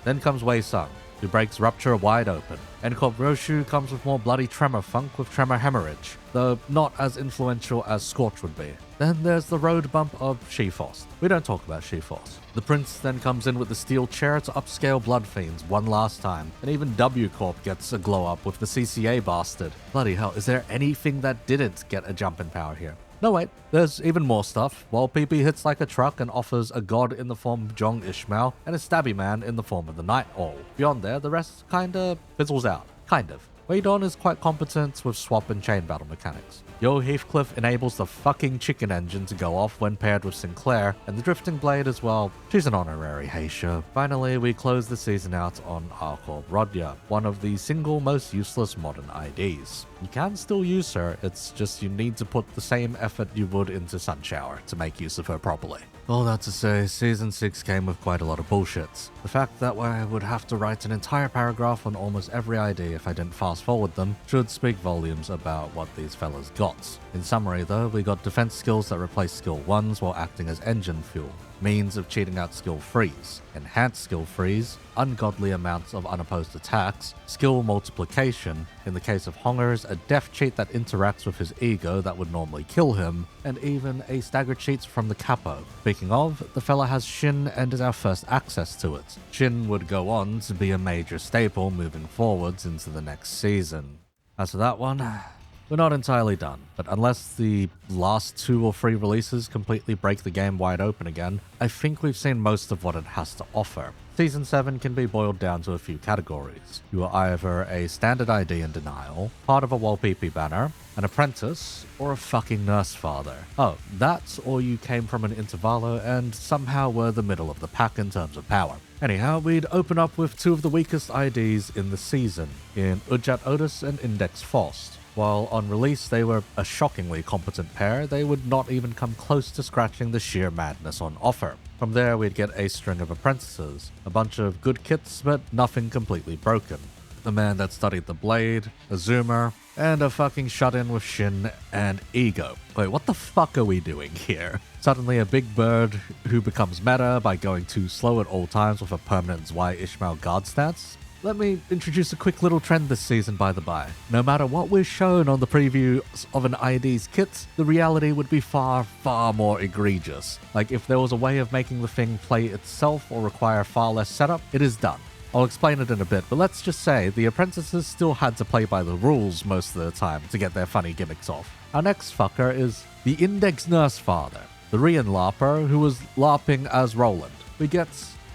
Then comes Wei Sung, who breaks Rupture wide open. And Roshu comes with more bloody Tremor funk with Tremor Hemorrhage, though not as influential as Scorch would be. Then there's the road bump of She-Force. We don't talk about She-Force. The Prince then comes in with the steel chair to upscale Blood Fiends one last time, and even W-Corp gets a glow up with the CCA bastard. Bloody hell, is there anything that didn't get a jump in power here? No wait, there's even more stuff. While PP hits like a truck and offers a god in the form of Jong Ishmael and a stabby man in the form of the Night Owl. Beyond there, the rest kinda fizzles out. Kind of. Wei Don is quite competent with swap and chain battle mechanics. Yo Heathcliff enables the fucking chicken engine to go off when paired with Sinclair, and the Drifting Blade as well. She's an honorary Heisha. Finally, we close the season out on Arcorb Rodya, one of the single most useless modern IDs. You can still use her, it's just you need to put the same effort you would into Sunshower to make use of her properly. All that to say, Season 6 came with quite a lot of bullshit. The fact that I would have to write an entire paragraph on almost every ID if I didn't fast forward them should speak volumes about what these fellas got. In summary though, we got defense skills that replace skill 1s while acting as engine fuel, means of cheating out skill freeze, enhanced skill freeze, ungodly amounts of unopposed attacks, skill multiplication, in the case of Hongers, a death cheat that interacts with his ego that would normally kill him, and even a stagger cheat from the capo. Speaking of, the fella has Shin and is our first access to it. Shin would go on to be a major staple moving forwards into the next season. As for that one, we're not entirely done, but unless the last 2 or 3 releases completely break the game wide open again, I think we've seen most of what it has to offer. Season 7 can be boiled down to a few categories. You are either a standard ID in denial, part of a WallPP banner, an apprentice, or a fucking nurse father. Oh, that's or you came from an intervallo and somehow were the middle of the pack in terms of power. Anyhow, we'd open up with 2 of the weakest IDs in the season, in Ujat Otis and Index Faust. While on release they were a shockingly competent pair, they would not even come close to scratching the sheer madness on offer. From there we'd get a string of apprentices, a bunch of good kits but nothing completely broken. The man that studied the blade, a zoomer, and a fucking shut-in with Shin and Ego. Wait, what the fuck are we doing here? Suddenly a big bird who becomes meta by going too slow at all times with a permanent Zwei Ishmael guard stance? Let me introduce a quick little trend this season, by the by. No matter what we're shown on the previews of an ID's kit, the reality would be far, far more egregious. Like, if there was a way of making the thing play itself or require far less setup, it is done. I'll explain it in a bit, but let's just say the apprentices still had to play by the rules most of the time to get their funny gimmicks off. Our next fucker is the Index Nurse Father, the Rian LARPer who was LARPing as Roland. We get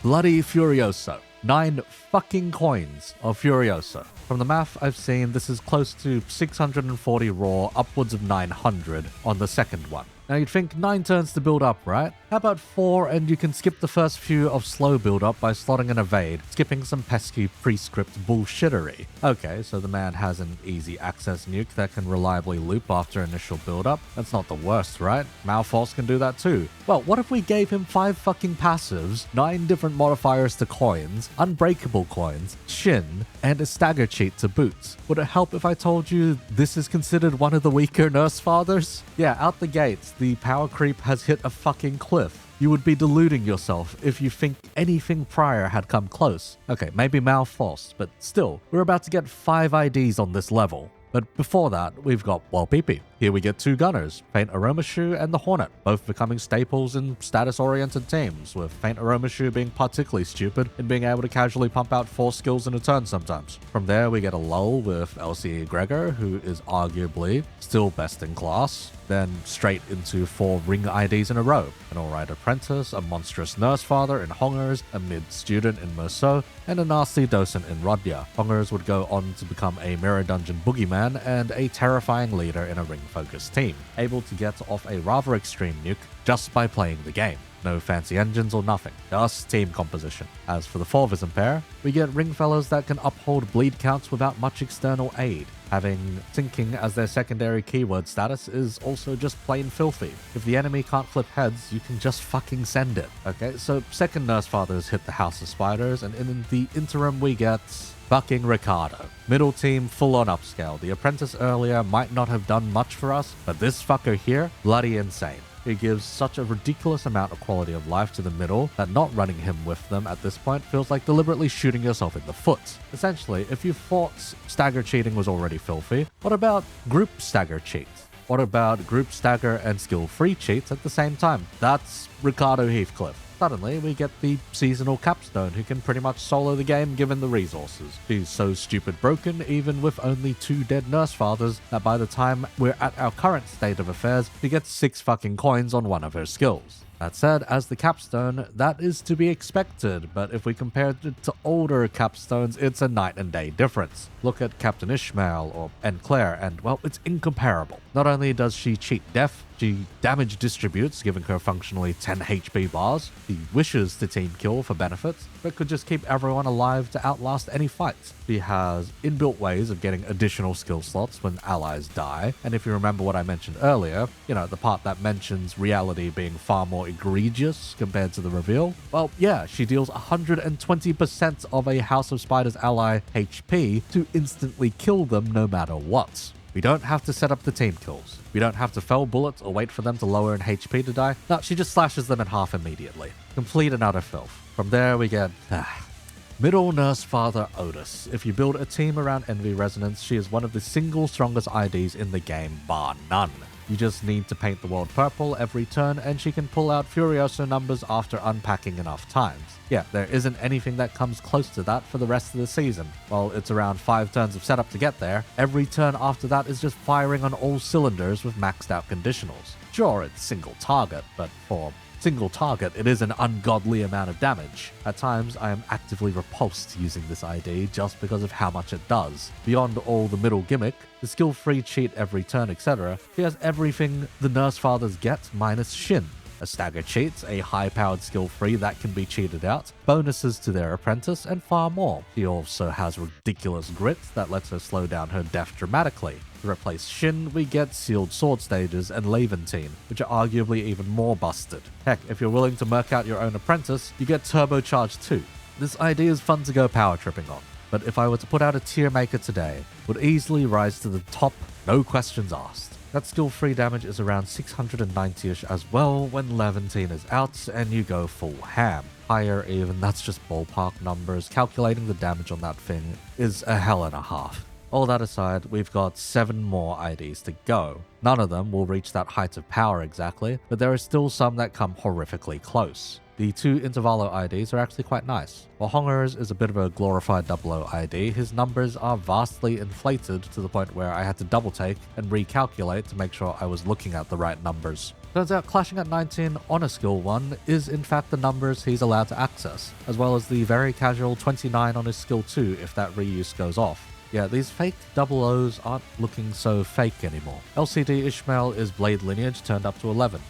Bloody Furioso. 9 fucking coins of Furioso. From the math I've seen, this is close to 640 raw, upwards of 900 on the second one. Now you'd think 9 turns to build up, right? How about 4 and you can skip the first few of slow build-up by slotting an evade, skipping some pesky pre-script bullshittery. Okay, so the man has an easy access nuke that can reliably loop after initial build-up. That's not the worst, right? Malphos can do that too. Well, what if we gave him 5 fucking passives, 9 different modifiers to coins, unbreakable coins, Shin, and a stagger cheat to boot? Would it help if I told you this is considered one of the weaker Nurse Fathers? Yeah, out the gates, the power creep has hit a fucking cliff. You would be deluding yourself if you think anything prior had come close. Okay, maybe Malphos, but still, we're about to get 5 IDs on this level. But before that, we've got Walpeepee. Here we get 2 gunners, Faint Aromashu and the Hornet, both becoming staples in status-oriented teams, with Faint Aromashu being particularly stupid in being able to casually pump out 4 skills in a turn sometimes. From there, we get a lull with LCE Gregor, who is arguably still best in class, then straight into 4 ring IDs in a row. An alright apprentice, a monstrous nurse father in Hongers, a mid-student in Merceau, and a nasty docent in Rodya. Hongers would go on to become a mirror dungeon boogeyman and a terrifying leader in a ring-focused team, able to get off a rather extreme nuke just by playing the game. No fancy engines or nothing, just team composition. As for the 4-Vism pair, we get ring fellows that can uphold bleed counts without much external aid. Having sinking as their secondary keyword status is also just plain filthy. If the enemy can't flip heads, you can just fucking send it. Okay, so second Nurse Fathers hit the House of Spiders, and in the interim we get fucking Ricardo. Middle team full on upscale. The apprentice earlier might not have done much for us, but this fucker here, bloody insane. He gives such a ridiculous amount of quality of life to the middle that not running him with them at this point feels like deliberately shooting yourself in the foot. Essentially, if you thought stagger cheating was already filthy, what about group stagger cheats? What about group stagger and skill-free cheats at the same time? That's Ricardo Heathcliff. Suddenly, we get the seasonal capstone who can pretty much solo the game given the resources. She's so stupid broken, even with only 2 dead Nurse Fathers, that by the time we're at our current state of affairs, she gets 6 fucking coins on one of her skills. That said, as the capstone, that is to be expected, but if we compare it to older capstones, it's a night and day difference. Look at Captain Ishmael or Claire, and well, it's incomparable. Not only does she cheat death, she damage distributes, giving her functionally 10 HP bars. She wishes to team kill for benefits, but could just keep everyone alive to outlast any fights. She has inbuilt ways of getting additional skill slots when allies die, and if you remember what I mentioned earlier, the part that mentions reality being far more egregious compared to the reveal, well, yeah, she deals 120% of a House of Spiders ally HP to instantly kill them no matter what. We don't have to set up the team kills. We don't have to fell bullets or wait for them to lower in HP to die. No, she just slashes them in half immediately. Complete and utter filth. From there we get Middle Nurse Father Otis. If you build a team around Envy Resonance, she is one of the single strongest IDs in the game, bar none. You just need to paint the world purple every turn, and she can pull out Furioso numbers after unpacking enough times. Yeah, there isn't anything that comes close to that for the rest of the season. While it's around 5 turns of setup to get there, every turn after that is just firing on all cylinders with maxed out conditionals. Sure, it's single target, but for single target, it is an ungodly amount of damage. At times, I am actively repulsed using this ID just because of how much it does. Beyond all the middle gimmick, the skill-free cheat every turn, etc., she has everything the Nurse Fathers get minus Shin. A stagger cheat, a high-powered skill-free that can be cheated out, bonuses to their apprentice, and far more. She also has ridiculous grit that lets her slow down her death dramatically. To replace Shin, we get sealed sword stages and Levantine, which are arguably even more busted. Heck, if you're willing to murk out your own apprentice, you get turbocharged too. This idea is fun to go power tripping on, but if I were to put out a tier maker today, it would easily rise to the top, no questions asked. That skill-free damage is around 690-ish as well when Levantine is out and you go full ham. Higher even, that's just ballpark numbers. Calculating the damage on that thing is a hell and a half. All that aside, we've got 7 more IDs to go. None of them will reach that height of power exactly, but there are still some that come horrifically close. The 2 Intervallo IDs are actually quite nice. While Hongers is a bit of a glorified 00 ID, his numbers are vastly inflated to the point where I had to double take and recalculate to make sure I was looking at the right numbers. Turns out clashing at 19 on a skill 1 is in fact the numbers he's allowed to access, as well as the very casual 29 on his skill 2 if that reuse goes off. Yeah, these fake 00s aren't looking so fake anymore. LCD Ishmael is Blade Lineage turned up to 11.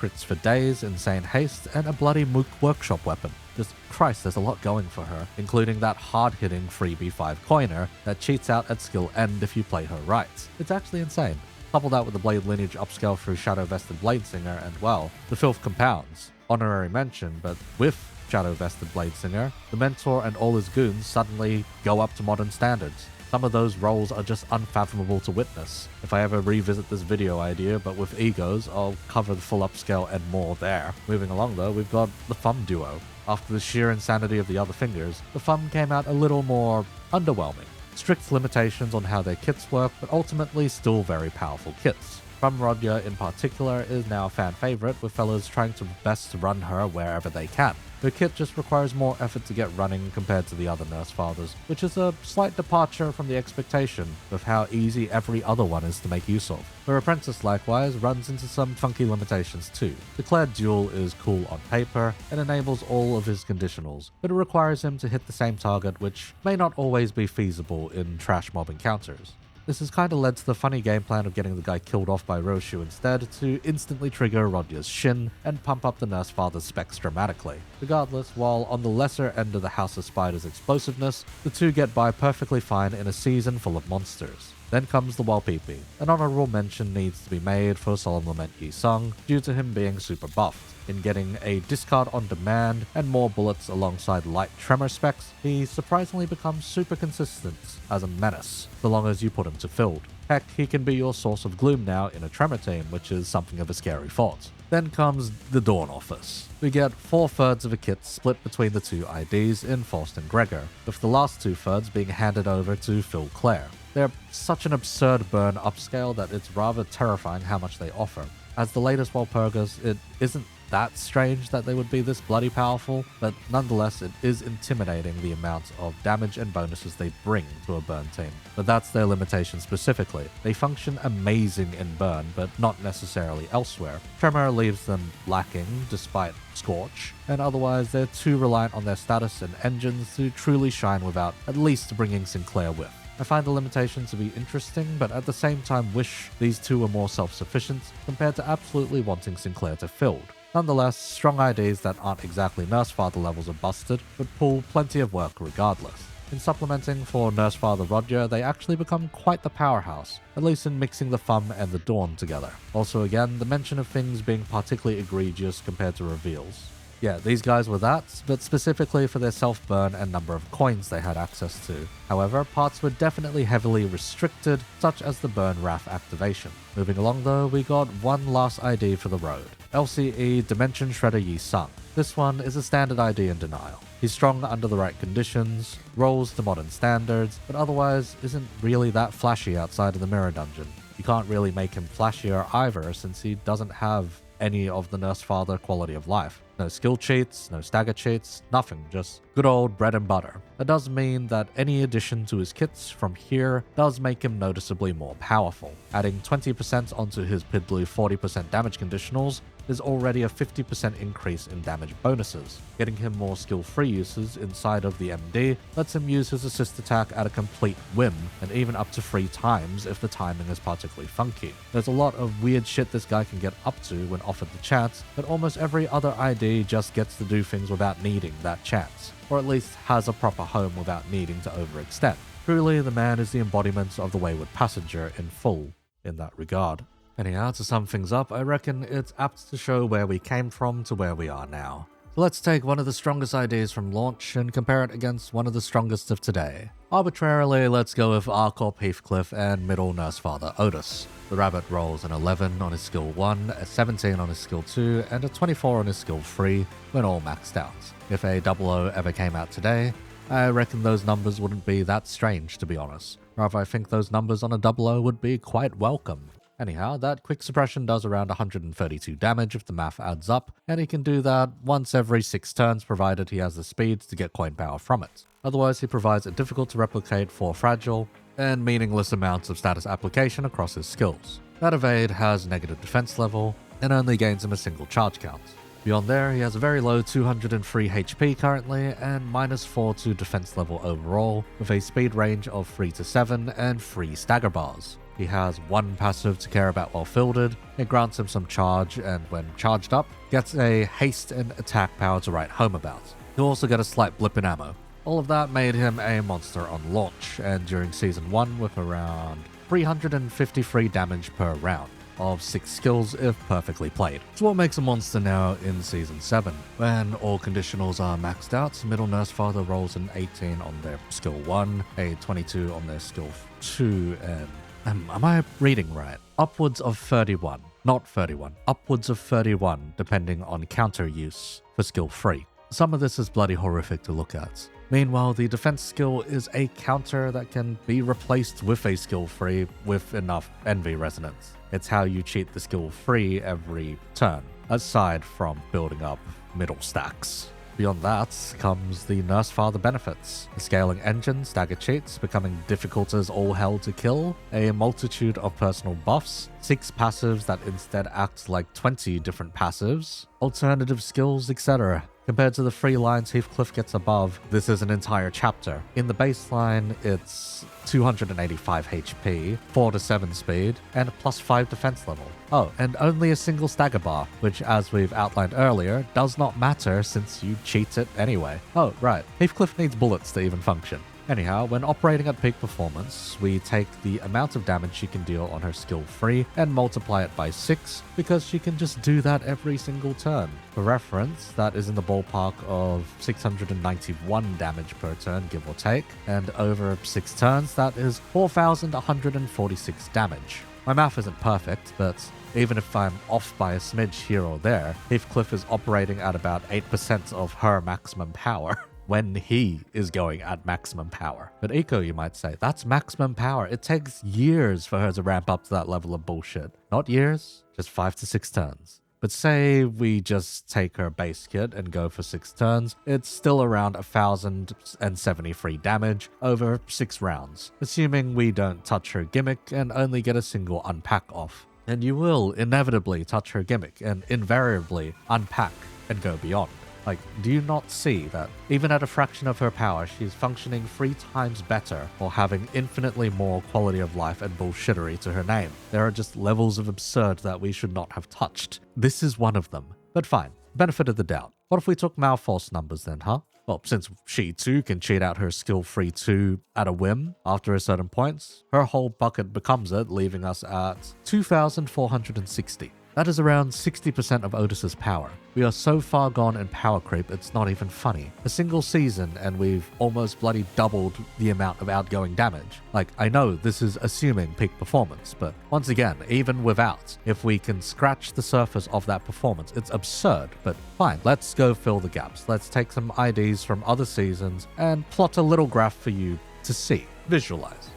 crits for days, insane haste, and a bloody Mook workshop weapon. Just Christ, there's a lot going for her, including that hard-hitting freebie 5 coiner that cheats out at skill end if you play her right. It's actually insane. Couple that with the blade lineage upscale through Shadow Vested Bladesinger, and well, the filth compounds. Honorary mention, but with Shadow Vested Bladesinger, the Mentor and all his goons suddenly go up to modern standards. Some of those roles are just unfathomable to witness. If I ever revisit this video idea, but with egos, I'll cover the full upscale and more there. Moving along though, we've got the Thumb duo. After the sheer insanity of the other fingers, the Thumb came out a little more underwhelming. Strict limitations on how their kits work, but ultimately still very powerful kits. Thumb Rodya in particular is now a fan favorite, with fellas trying to best run her wherever they can. Her kit just requires more effort to get running compared to the other Nurse Fathers, which is a slight departure from the expectation of how easy every other one is to make use of. Her Apprentice likewise runs into some funky limitations too. Declared Duel is cool on paper and enables all of his conditionals, but it requires him to hit the same target, which may not always be feasible in trash mob encounters. This has kinda led to the funny game plan of getting the guy killed off by Roshu instead to instantly trigger Rodya's Shin and pump up the Nurse Father's specs dramatically. Regardless, while on the lesser end of the House of Spiders' explosiveness, the two get by perfectly fine in a season full of monsters. Then comes the Walpeepee. An honorable mention needs to be made for Solemn Lament Yi Sung due to him being super buffed. In getting a discard on demand and more bullets alongside light tremor specs, he surprisingly becomes super consistent as a menace, so long as you put him to field. Heck, he can be your source of gloom now in a tremor team, which is something of a scary thought. Then comes the Dawn Office. We get 4/3 of a kit split between the two IDs in Faust and Gregor, with the last 2/3 being handed over to Phil Clare. They're such an absurd burn upscale that it's rather terrifying how much they offer. As the latest Walpurgis, it isn't that strange that they would be this bloody powerful, but nonetheless it is intimidating the amount of damage and bonuses they bring to a burn team. But that's their limitation specifically. They function amazing in burn, but not necessarily elsewhere. Tremor leaves them lacking despite Scorch, and otherwise they're too reliant on their status and engines to truly shine without at least bringing Sinclair with. I find the limitation to be interesting, but at the same time wish these two were more self-sufficient compared to absolutely wanting Sinclair to field. Nonetheless, strong IDs that aren't exactly Nurse Father levels of busted, but pull plenty of work regardless. In supplementing for Nurse Father Rodya, they actually become quite the powerhouse, at least in mixing the Thumb and the Dawn together. Also again, the mention of things being particularly egregious compared to reveals. Yeah, these guys were that, but specifically for their self-burn and number of coins they had access to. However, parts were definitely heavily restricted, such as the Burn Wrath activation. Moving along though, we got one last ID for the road. LCE Dimension Shredder Yi Sung. This one is a standard ID in denial. He's strong under the right conditions, rolls to modern standards, but otherwise isn't really that flashy outside of the Mirror Dungeon. You can't really make him flashier either, since he doesn't have any of the Nurse Father quality of life. No skill cheats, no stagger cheats, nothing, just good old bread and butter. That does mean that any addition to his kits from here does make him noticeably more powerful. Adding 20% onto his Pidblue 40% damage conditionals is already a 50% increase in damage bonuses. Getting him more skill-free uses inside of the MD lets him use his assist attack at a complete whim, and even up to 3 times if the timing is particularly funky. There's a lot of weird shit this guy can get up to when offered the chance, but almost every other ID just gets to do things without needing that chance, or at least has a proper home without needing to overextend. Truly, the man is the embodiment of the wayward passenger in full in that regard. Anyhow, to sum things up, I reckon it's apt to show where we came from to where we are now. So let's take one of the strongest ideas from launch and compare it against one of the strongest of today. Arbitrarily, let's go with Arcorp Heathcliff and middle Nurse Father Otis. The rabbit rolls an 11 on his skill 1, a 17 on his skill 2, and a 24 on his skill 3 when all maxed out. If a 00 ever came out today, I reckon those numbers wouldn't be that strange, to be honest. Rather, I think those numbers on a 00 would be quite welcome. Anyhow, that quick suppression does around 132 damage if the math adds up, and he can do that once every 6 turns provided he has the speed to get coin power from it. Otherwise, he provides a difficult to replicate for fragile and meaningless amounts of status application across his skills. That evade has negative defense level and only gains him a single charge count. Beyond there, he has a very low 203 HP currently, and -4 to defense level overall, with a speed range of 3 to 7 and 3 stagger bars. He has one passive to care about while fielded. It grants him some charge, and when charged up, gets a haste and attack power to write home about. He'll also get a slight blip in ammo. All of that made him a monster on launch, and during Season 1 with around 353 damage per round, of 6 skills if perfectly played. It's what makes a monster now in Season 7. When all conditionals are maxed out, Middle Nurse Father rolls an 18 on their skill 1, a 22 on their skill 2, and... am I reading right? Upwards of 31. Not 31. Upwards of 31, depending on counter use for skill 3. Some of this is bloody horrific to look at. Meanwhile, the defense skill is a counter that can be replaced with a skill 3 with enough envy resonance. It's how you cheat the skill 3 every turn, aside from building up middle stacks. Beyond that comes the Nurse Father benefits. The scaling engine, stagger cheats, becoming difficult as all hell to kill, a multitude of personal buffs, 6 passives that instead act like 20 different passives, alternative skills, etc. Compared to the 3 lines Heathcliff gets above, this is an entire chapter. In the baseline, it's 285 HP, 4 to 7 speed, and +5 defense level. Oh, and only a single stagger bar, which as we've outlined earlier, does not matter since you cheat it anyway. Oh, right. Heathcliff needs bullets to even function. Anyhow, when operating at peak performance, we take the amount of damage she can deal on her skill 3 and multiply it by 6, because she can just do that every single turn. For reference, that is in the ballpark of 691 damage per turn, give or take, and over 6 turns, that is 4,146 damage. My math isn't perfect, but even if I'm off by a smidge here or there, Heathcliff is operating at about 8% of her maximum power. When he is going at maximum power. But Eco, you might say, that's maximum power. It takes years for her to ramp up to that level of bullshit. Not years, just 5 to 6 turns. But say we just take her base kit and go for 6 turns, it's still around 1,073 damage over 6 rounds, assuming we don't touch her gimmick and only get a single unpack off. And you will inevitably touch her gimmick and invariably unpack and go beyond. Like, do you not see that even at a fraction of her power, she's functioning 3 times better or having infinitely more quality of life and bullshittery to her name? There are just levels of absurd that we should not have touched. This is one of them. But fine, benefit of the doubt. What if we took Malphor's numbers then, huh? Well, since she too can cheat out her skill 3 2 at a whim after a certain points, her whole bucket becomes it, leaving us at 2,460. That is around 60% of Otis's power. We are so far gone in power creep, it's not even funny. A single season and we've almost bloody doubled the amount of outgoing damage. Like, I know this is assuming peak performance, but once again, even without, if we can scratch the surface of that performance, it's absurd. But fine, let's go fill the gaps. Let's take some IDs from other seasons and plot a little graph for you to see, visualize.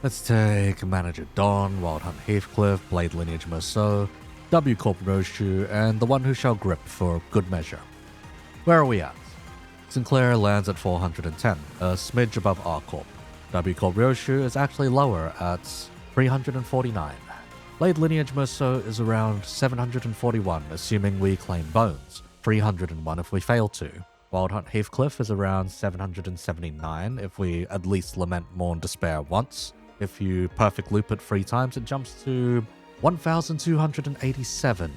Let's take Manager Don, Wild Hunt Heathcliff, Blade Lineage Merceau, W Corp Roshu, and the one who shall grip for good measure. Where are we at? Sinclair lands at 410, a smidge above R Corp. W Corp Roshu is actually lower at 349. Blade Lineage Merceau is around 741, assuming we claim bones, 301 if we fail to. Wild Hunt Heathcliff is around 779 if we at least lament mourn despair once. If you perfect loop it 3 times, it jumps to 1,287.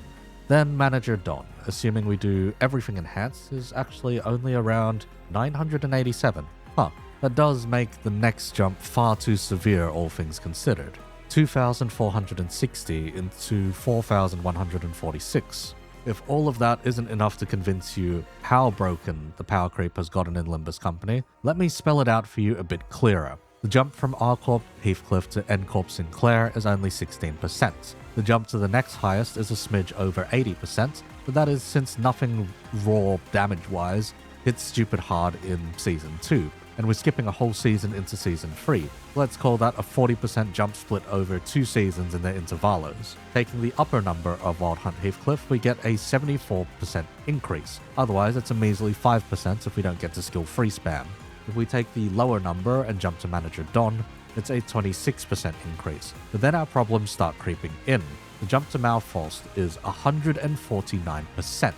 Then Manager Don, assuming we do everything enhanced, is actually only around 987. Huh, that does make the next jump far too severe, all things considered. 2,460 into 4,146. If all of that isn't enough to convince you how broken the power creep has gotten in Limbus Company, let me spell it out for you a bit clearer. The jump from R Corp Heathcliff to N Corp Sinclair is only 16%. The jump to the next highest is a smidge over 80%, but that is since nothing raw damage-wise hits stupid hard in Season 2, and we're skipping a whole season into Season 3. Let's call that a 40% jump split over 2 seasons in their intervalos. Taking the upper number of Wild Hunt Heathcliff, we get a 74% increase. Otherwise, it's a measly 5% if we don't get to skill 3 spam. If we take the lower number and jump to Manager Don, it's a 26% increase. But then our problems start creeping in. The jump to Malphorst is 149%.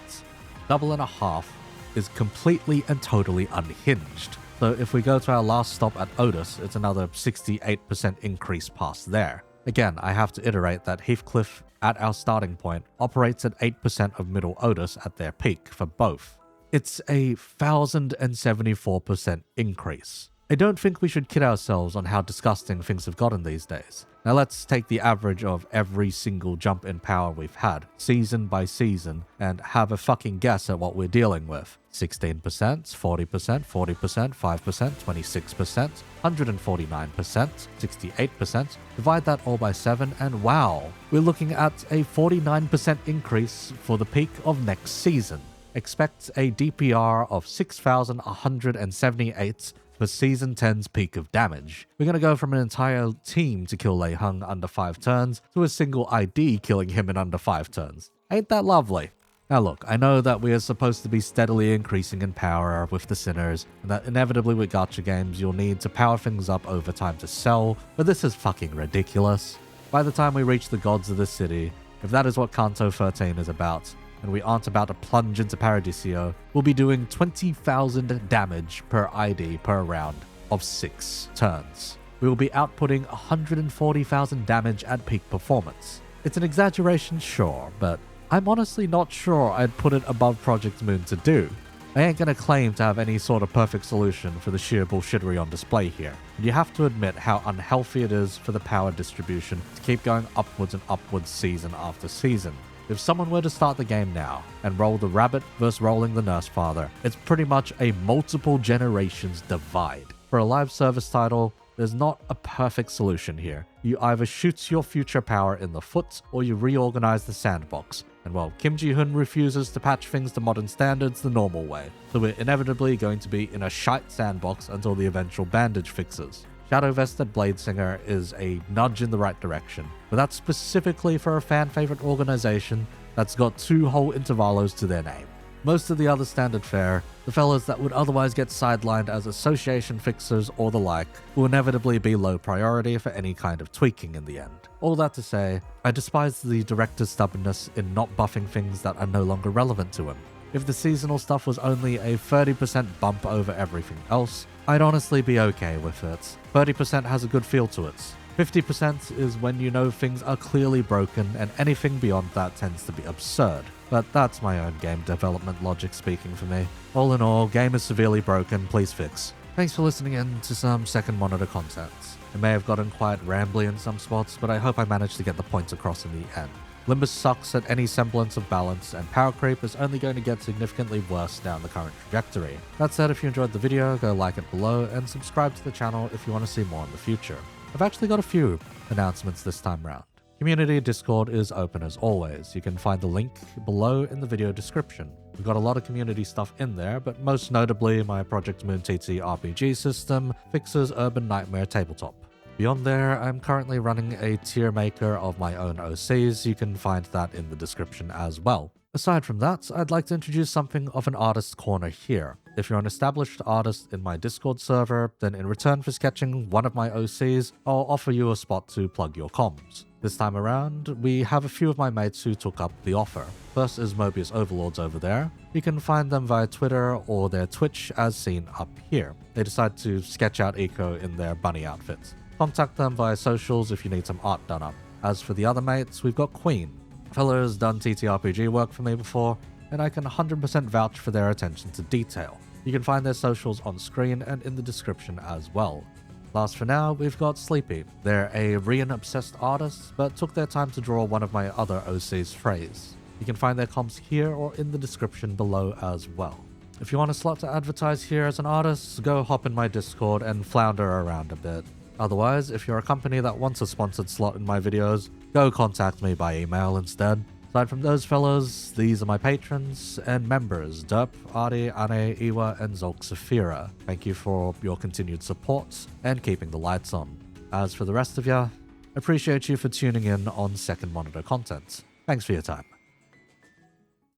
double and a half is completely and totally unhinged. So if we go to our last stop at Otis, it's another 68% increase past there. Again, I have to iterate that Heathcliff at our starting point operates at 8% of Middle Otis at their peak for both. It's a 1,074% increase. I don't think we should kid ourselves on how disgusting things have gotten these days. Now let's take the average of every single jump in power we've had, season by season, and have a fucking guess at what we're dealing with. 16%, 40%, 40%, 5%, 26%, 149%, 68%. Divide that all by 7 and wow, we're looking at a 49% increase for the peak of next season. Expect a DPR of 6,178 for Season 10's peak of damage. We're going to go from an entire team to kill Lei Hung under 5 turns to a single ID killing him in under 5 turns. Ain't that lovely? Now look, I know that we are supposed to be steadily increasing in power with the Sinners, and that inevitably with gacha games you'll need to power things up over time to sell, but this is fucking ridiculous. By the time we reach the gods of the city, if that is what Kanto 13 is about, and we aren't about to plunge into Paradiso, we'll be doing 20,000 damage per ID per round of 6 turns. We will be outputting 140,000 damage at peak performance. It's an exaggeration, sure, but I'm honestly not sure I'd put it above Project Moon to do. I ain't gonna claim to have any sort of perfect solution for the sheer bullshittery on display here, and you have to admit how unhealthy it is for the power distribution to keep going upwards and upwards season after season. If someone were to start the game now and roll the rabbit versus rolling the nurse father, it's pretty much a multiple generations divide. For a live service title, there's not a perfect solution here. You either shoot your future power in the foot or you reorganize the sandbox. And while Kim Ji-hoon refuses to patch things to modern standards the normal way, so we're inevitably going to be in a shite sandbox until the eventual bandage fixes. Shadow-Vested Bladesinger is a nudge in the right direction, but that's specifically for a fan-favorite organization that's got 2 whole intervalos to their name. Most of the other standard fare, the fellas that would otherwise get sidelined as association fixers or the like, will inevitably be low priority for any kind of tweaking in the end. All that to say, I despise the director's stubbornness in not buffing things that are no longer relevant to him. If the seasonal stuff was only a 30% bump over everything else, I'd honestly be okay with it. 30% has a good feel to it. 50% is when you know things are clearly broken, and anything beyond that tends to be absurd. But that's my own game development logic speaking for me. All in all, game is severely broken, please fix. Thanks for listening in to some second monitor content. It may have gotten quite rambly in some spots, but I hope I managed to get the points across in the end. Limbus sucks at any semblance of balance, and power creep is only going to get significantly worse down the current trajectory. That said, if you enjoyed the video, go like it below, and subscribe to the channel if you want to see more in the future. I've actually got a few announcements this time round. Community Discord is open as always. You can find the link below in the video description. We've got a lot of community stuff in there, but most notably my Project Moon TT RPG system fixes Urban Nightmare Tabletop. Beyond there, I'm currently running a tier maker of my own OCs. You can find that in the description as well. Aside from that, I'd like to introduce something of an artist corner here. If you're an established artist in my Discord server, then in return for sketching one of my OCs, I'll offer you a spot to plug your comms. This time around, we have a few of my mates who took up the offer. First is Mobius Overlords over there. You can find them via Twitter or their Twitch as seen up here. They decide to sketch out Eco in their bunny outfits. Contact them via socials if you need some art done up. As for the other mates, we've got Queen. Fella's done TTRPG work for me before, and I can 100% vouch for their attention to detail. You can find their socials on screen and in the description as well. Last for now, we've got Sleepy. They're a Rian-obsessed artist, but took their time to draw one of my other OC's phrase. You can find their comps here or in the description below as well. If you want a slot to advertise here as an artist, go hop in my Discord and flounder around a bit. Otherwise, if you're a company that wants a sponsored slot in my videos, go contact me by email instead. Aside from those fellows, these are my patrons and members, Derp, Ardi, Ane, Iwa, and Zolk Saphira. Thank you for your continued support and keeping the lights on. As for the rest of ya, appreciate you for tuning in on Second Monitor content. Thanks for your time.